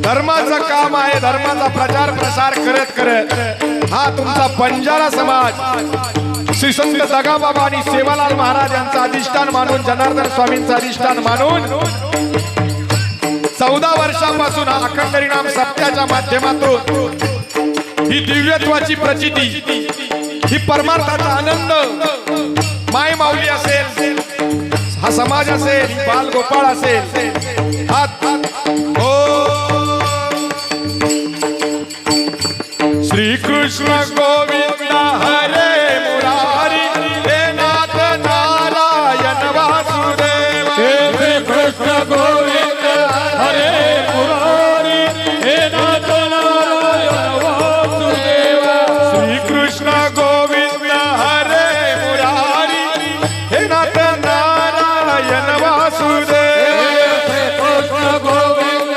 धर्माचं काम आहे, धर्माचा प्रचार प्रसार करत करत हा तुमचा बंजारा समाज श्री संत दगाबाबा आणि सेवालाल महाराज यांचं अधिष्ठान मानून, जनार्दन स्वामींचं अधिष्ठान मानून 14 वर्षापासून अखंड नाम सप्त्याच्या माध्यमातून ही दिव्यत्वाची प्रचिती, ही परमार्थाचा आनंद, माय माऊली असेल, हा समाज असेल, बाल गोपाळ असेल, श्री कृष्ण गोविंद हरे मुरारी हे नाथ नारायण वासुदेव, श्री कृष्ण गोविंद हरे मुरारी हे नाथ नारायण वासुदेव, श्री कृष्ण गोविंद हरे मुरारी हे नाथ नारायण वासुदेव, श्री कृष्ण गोविंद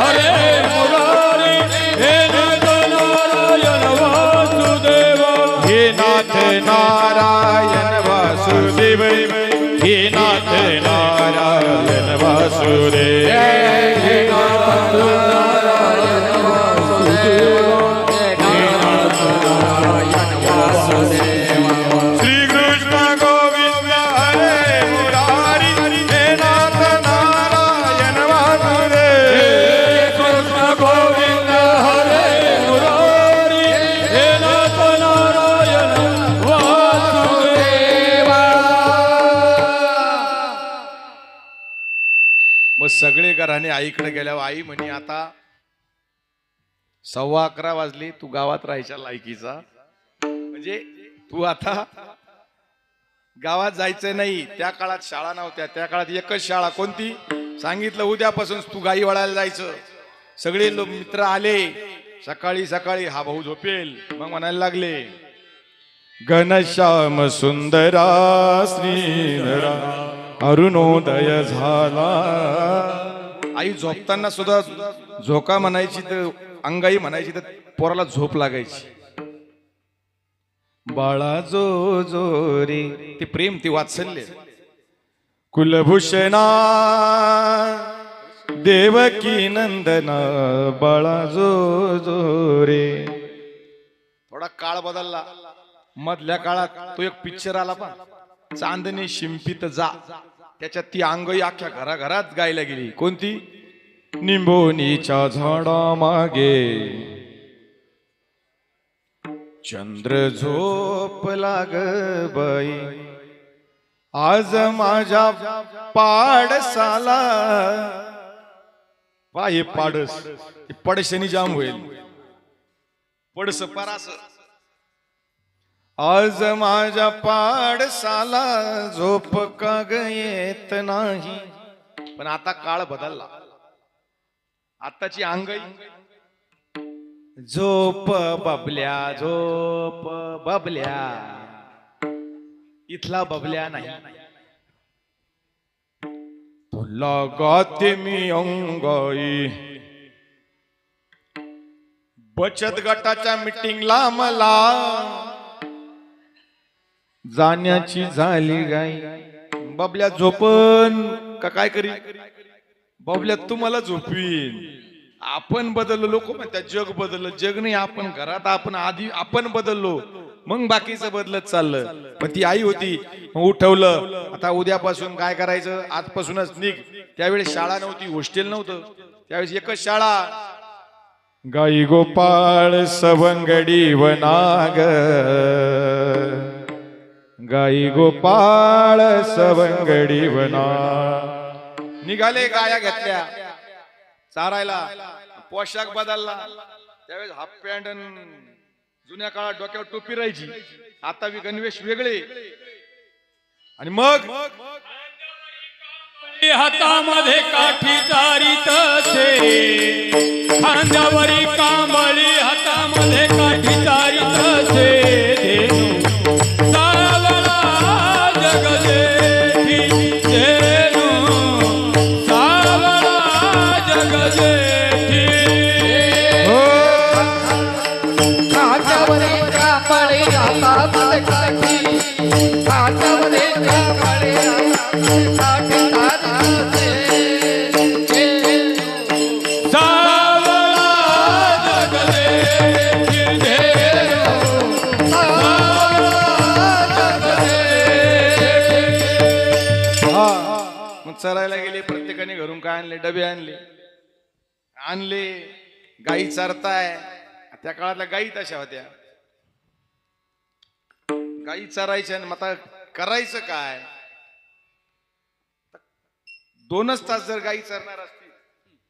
हरे मुरारी हे नाथ नारायण वासुदेव, हे नाथ नारायण वासुदेव, हे नाथ नारायण वासुदेव, हे नाथ नारायण वासुदेव, हे नाथ नारायण वासुदेव, श्री कृष्ण गोविंद हरे मुरारी हे नाथ नारायण वासुदेव, कृष्ण गोविंद हरे मुरारी हे नाथ नारायण वासुदेव. मग सगळे घराने आईकडे गेल्यावर आई म्हणे आता 11:15 वाजली, तू गावात राहायच्या लायकीचा, म्हणजे तू आता गावात जायचं नाही. त्या काळात शाळा नव्हत्या, त्या काळात एकच शाळा, कोणती? सांगितलं उद्यापासून तू गाई वळायला जायचं. सगळे लोक मित्र आले, सकाळी सकाळी हा भाऊ झोपेल, मग म्हणायला लागले घनश्याम सुंदरा श्रीधरा अरुणोदय झाला. आई झोपताना सुद्धा झोका म्हणायची तर अंगाई म्हणायची तर पोराला झोप लागायची. बाळा जो जो रे, ते प्रेम, ते वात्सल्य. कुलभूषणा देवकी नंदना बाळा जो जो रे. थोडा काळ बदलला, मधल्या काळात तो एक पिक्चर आला पा, चांदणी शिंपीत जा, त्याच्यात ती अंगई अख्ख्या घराघरात गायला गेली. कोणती? निंबोनीच्या झाडा मागे चंद्र झोप लाग बाई, आज माझ्या पाडसाला. पा हे पाडस, पडशनी जाम होईल, पडस परास. आज माझ्या पाडसाला झोप का ग येत नाही. पण आता काळ बदलला, आताची अंगई झोप बबल्या, झोप बबल्या, इथला बबल्या नाही. तुला गाते मी अंगाई, बचत गटाच्या मीटिंगला मला जाण्याची झाली गाई. बबल्या झोपन का काय करी? बबल्या तुम्हाला झोपवीन. आपण बदललो, लोक म्हणतात जग बदललं. जग नाही, आपण घरात आपण आधी आपण बदललो, मग बाकीचं बदलत चाललं. पण ती आई होती, मग उठवलं, आता उद्यापासून काय करायचं, आजपासूनच निघ. त्यावेळेस शाळा नव्हती, हॉस्टेल नव्हतं, त्यावेळेस एकच शाळा. गाई गोपाळ सवंगडी वनाग, गाई गोपाळ सवंगडी वना. निघाले, गाया घेतल्या चारायला, पोशाख बदलला. त्यावेळेस हाफ पॅन्ट, जुन्या काळात डोक्यावर टोपी राहायची, आता गणवेश वेगळे. आणि मग हातामध्ये काठी चारीत असे, खांद्यावरी कांबळी, हातामध्ये काठी चारीत असे. धेनू सावळा जगजेठी, धेनू सावळा जगजेठी. खांद्यावरी कांबळी, हातामध्ये काठी, खांद्यावरी कांबळी, हातामध्ये काठी चरायला गेले, प्रत्येकाने घरून काय आणले, डबे आणले. आणले गाई चरताय. त्या काळातल्या गाई तशा होत्या, गाई चरायच्या. आणि मग आता करायचं काय? 2च तास जर गाई चरणार असतील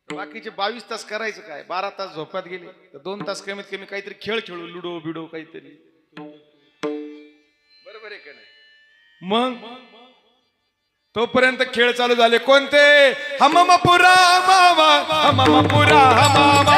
तर बाकीचे 22 तास करायचं काय? 12 तास झोपात गेले तर 2 तास कमीत कमी काहीतरी खेळ खेळू, लुडो बिडो काहीतरी. बरोबर आहे का नाही? मग तोपर्यंत खेळ चालू झाले. कोणते? हममपुरा मामा, हममपुरा मामा,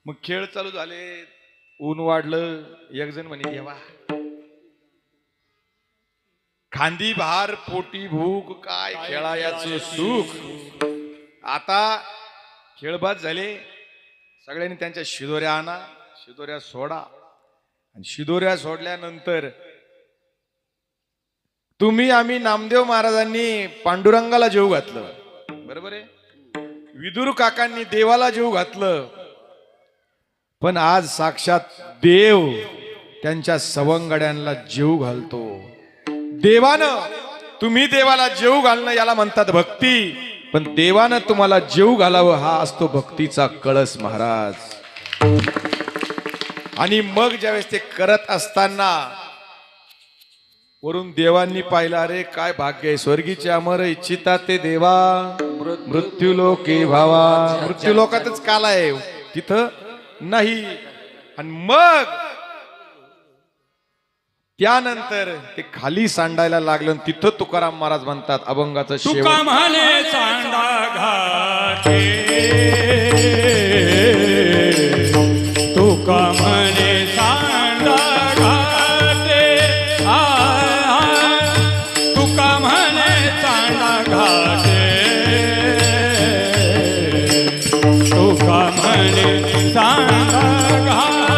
मग खेळ चालू झाले. ऊन वाढलं. एक जण म्हणे देवा, खांदी भार पोटी भूक, काय खेळायाचं सुख. आता खेळबाज झाले. सगळ्यांनी त्यांच्या शिदोऱ्या आणा, शिदोऱ्या सोडा. आणि शिदोऱ्या सोडल्यानंतर तुम्ही आम्ही नामदेव महाराजांनी पांडुरंगाला जेव घातलं, बरोबर आहे. विदुर काकांनी देवाला जेव घातलं. पण आज साक्षात देव त्यांच्या सवंगड्यांना जेव घालतो. देवानं, तुम्ही देवाला जेव घालणं याला म्हणतात भक्ती. पण देवानं तुम्हाला जेव घालावं हा असतो भक्तीचा कळस महाराज. आणि मग ज्यावेळेस ते करत असताना वरून देवांनी पाहिलं, अरे काय भाग्य आहे, स्वर्गीचे अमर इच्छिता ते देवा, मृत्यू लोके भावा. मृत्यू लोकातच काल आहे, तिथं नाही. आणि मग त्यानंतर ते खाली सांडायला लागलं. तिथं तुकाराम महाराज म्हणतात अभंगाचं शेवट, तुका म्हणे सांडा घाटे, तुका म्हणे सांडा घाटे, तुका म्हणे सांडा घाटे, तुका म्हणे सांडा घाटे,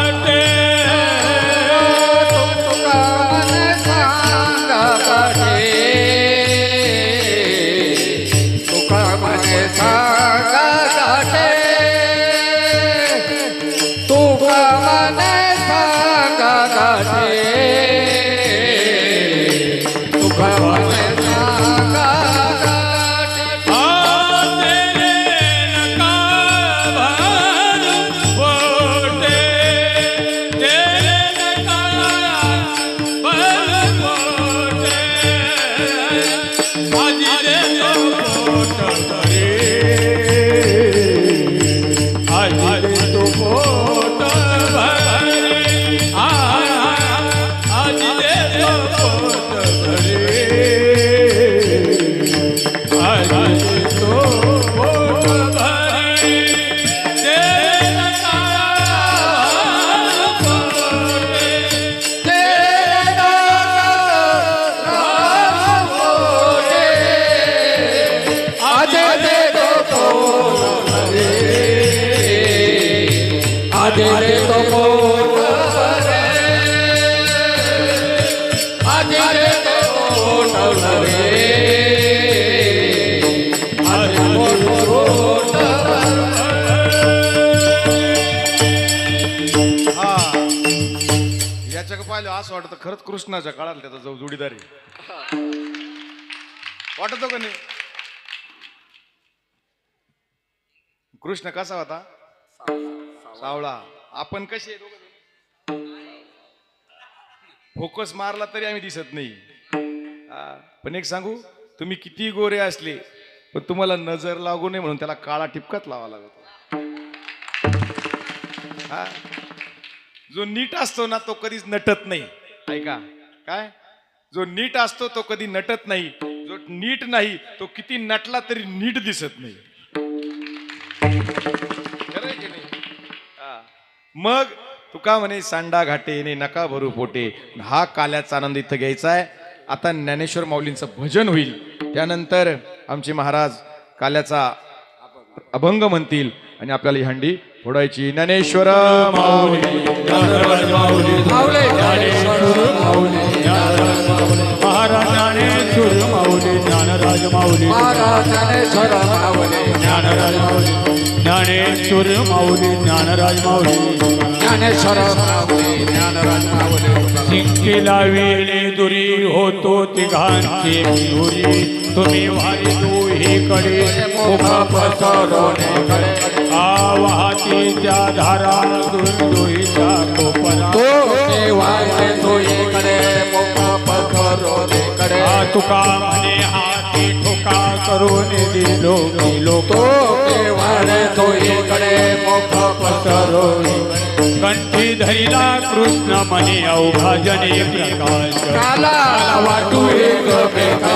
असं वाटतं खरंच कृष्णाच्या काळात त्याचा जो जोडीदार आहे, वाटतो का नाही? कृष्ण कसा होता? सावळा. आपण कसे फोकस मारला तरी आम्ही दिसत नाही. पण एक सांगू, तुम्ही किती गोरे असले पण तुम्हाला नजर लागू नये म्हणून त्याला काळा टिपकाच लावा लागतो. जो नीट असतो ना तो कधीच नटत नाही. ऐका काय, जो नीट असतो तो कधी नटत नाही. जो नीट नाही तो किती नटला तरी नीट दिसत नाही. मग तुका म्हणे सांडा घाटे ने नका भरू पोटे. हा काल्याचा आनंद इथं घ्यायचा आहे. आता ज्ञानेश्वर माऊलींचं भजन होईल, त्यानंतर आमचे महाराज काल्याचा अभंग म्हणतील. आणि आपल्याला ही हंडी फोडायची. ज्ञानेश्वर माऊली ज्ञानराज माऊली माऊली ज्ञानेश्वर माऊली ज्ञानराज माऊली महाराज ज्ञानेश्वर माऊली ज्ञानराज माऊली महाराज ज्ञानेश्वर माऊली ज्ञानराज माऊली ज्ञानेश्वर माऊली ज्ञानराज माऊली ज्ञानेश्वर माऊली ज्ञानराज माऊली सिंकीला वेळे दुरी होतो तिघांची दुरी तुम्ही वारी दोहीकडे मुख पसरवणे आवाती त्या धारा दुर्दोहीच्या कोपरा देवाचे दोहीकडे मुख पसरवणेकडे तुका म्हणे हाती ठोका करून दिलो गेलो तो देवाचे दोहीकडे मुख पसरवणे कंठी धरिला कृष्ण म्हणे अवघा जने प्रकाश काला वाटू एक बेका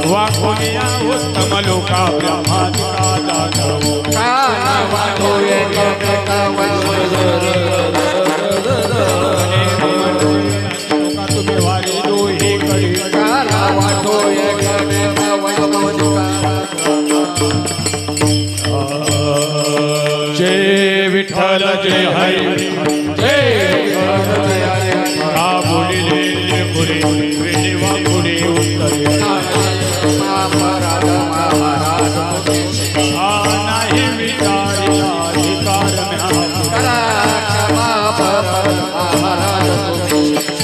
वाकुनिया उत्तम लोका ब्रह्मादिका दानव काला वाटू एक बेका तुम्ही वारी दोहीकडे काला वाटू एक बेका जय विठ्ठल जय हरी हा बोलिले पुरे वेळेवा पुढे उत्तरे हा नाही विचारिला अधिकार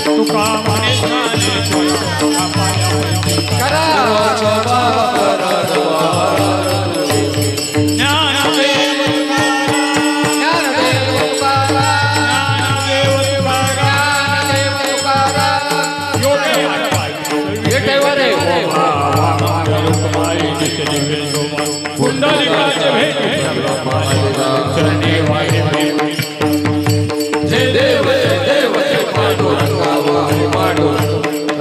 तुका म्हणे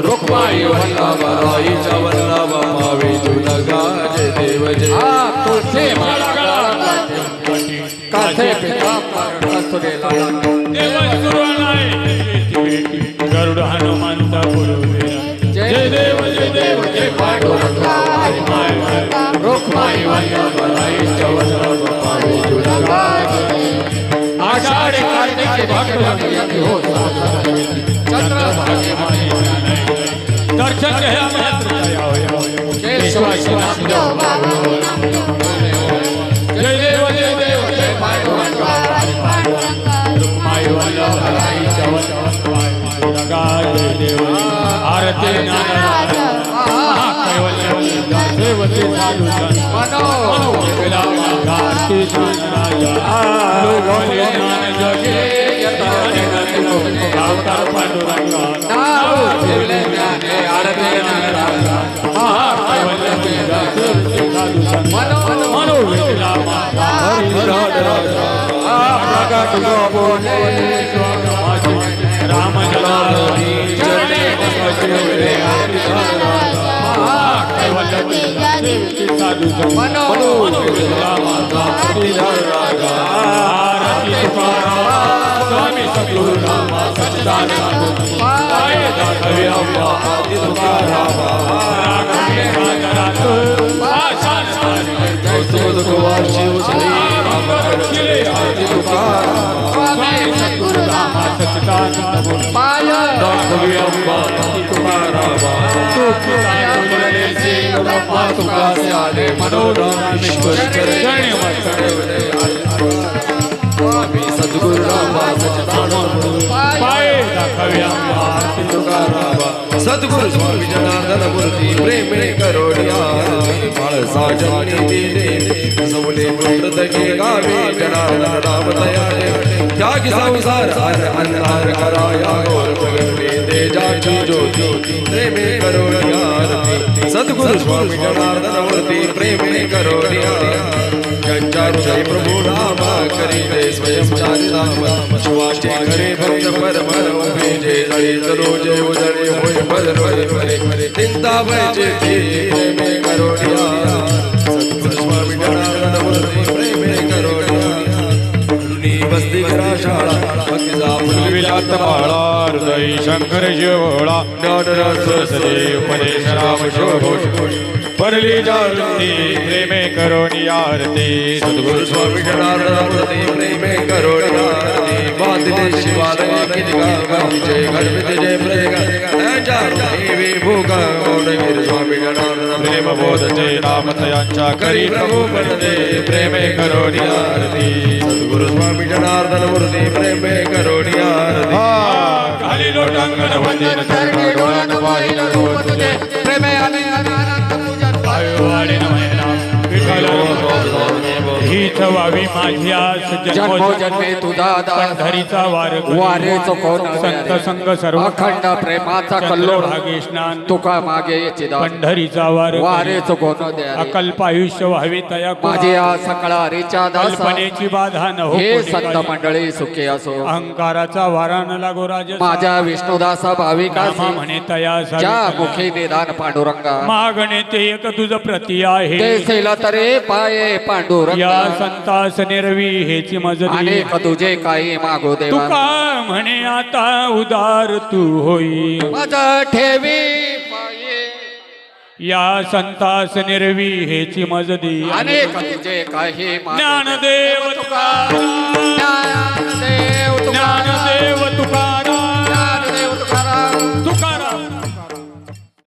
रुक्माई वल्लभ राईच्या वल्लभ मावे तुलगा जय देव जय तुळशी कासे गरुड हनुमंत जय देव जय पांडुरंगा रुक्माई वल्लभ राईच्या वल्लभ मावे तुलगा आषाढ कार्तिक भक्त हो चंद्रभागे दर्शन घ्या मात्र जय देव जय पांडुरंगा माई वल्लभ राईच्या वल्लभ जय देव आरती नारायण देवते चालू मनो आरती लोगोले ज्ञान जगे अवतार पांडुरंगा नाव ठेवले ज्ञाने आरती नारायण मनो वेला राम स्वामी सद्गुरु राम सद्गुरु स्वामी जनार्दन मूर्ति प्रेमे करोडिया साजनी दीने सबले पुत्र तके गावे जनार्दन नाम दयाले त्यागी संसार हर अन्हार कराया गौर भगवे दे जाची ज्योति प्रेमे करोडिया सद्गुरु स्वामी जनार्दन मूर्ति प्रेमे करोडिया जय प्रभु नाम करी जय स्वयं चारि नाम शिवाचे करे भक्त परम भेजे जय चलो जय उजड़े होय भजन भरे चिंता बचे प्रेमे करोडिया सद्गुरु स्वामी जनार्दन मूर्ति प्रेमे करोडिया बस्ती शाळा भक्ती विलात माळा हृदय साई शंकर शिवळा ज्ञानरस सदे उपदेश राम शोभोष परली जागृती प्रेमे करोनी आरती सद्गुरु स्वामी जनार्दनमूर्ती प्रेमे करोड़ी आरती बांधले शिवालय की जय गणपति जय प्रजगा विभूका गौडगिरी स्वामी जनार्दन प्रेम बोधते नामतयांच्या करी प्रभू बनते प्रेमे करोनी आरती सद्गुरु स्वामी जनार्दनमूर्ती प्रेमे करोड़ी आरती खाली लोटांगण वंदन चरणी डोळ्यात वाहिलं रूप तुझे प्रेमे आले अनंत पूजन वाढे नमयना विठ्ठल हीच व्हावी माझी आस जन्मोजन्मी तुझा दास पंढरीचा वार वारे चुकवून संत संग सर्व अखंड प्रेमाचा कल्लोळ भागे स्नान तुका मागे चिदा पंढरीचा वार वारे चुकवून द्या अकल्प आयुष्य व्हावे तया माझे या सकळा रिचा दास कल्पनेची बाधा न हो हे कोणी संत काळजी. मंडळी सुखी असो अहंकाराचा वारा न लागो राज माझ्या विष्णुदासा भाविकासी म्हणे तया ज्या सारी मुखी निदान पांडुरंगा मागणे ते एक तुझ प्रती आहे ते सैल तरे पाये या पांडुरंगा संतास निर्वी हेची मजली अनेक तुझे काही मागो देवा तुका म्हणे आता उदार तू होई माझा ठेवी पाये या संतास निर्वी हेची मजदी अनेक तुझे काही मागो ज्ञानदेव तुका ज्ञान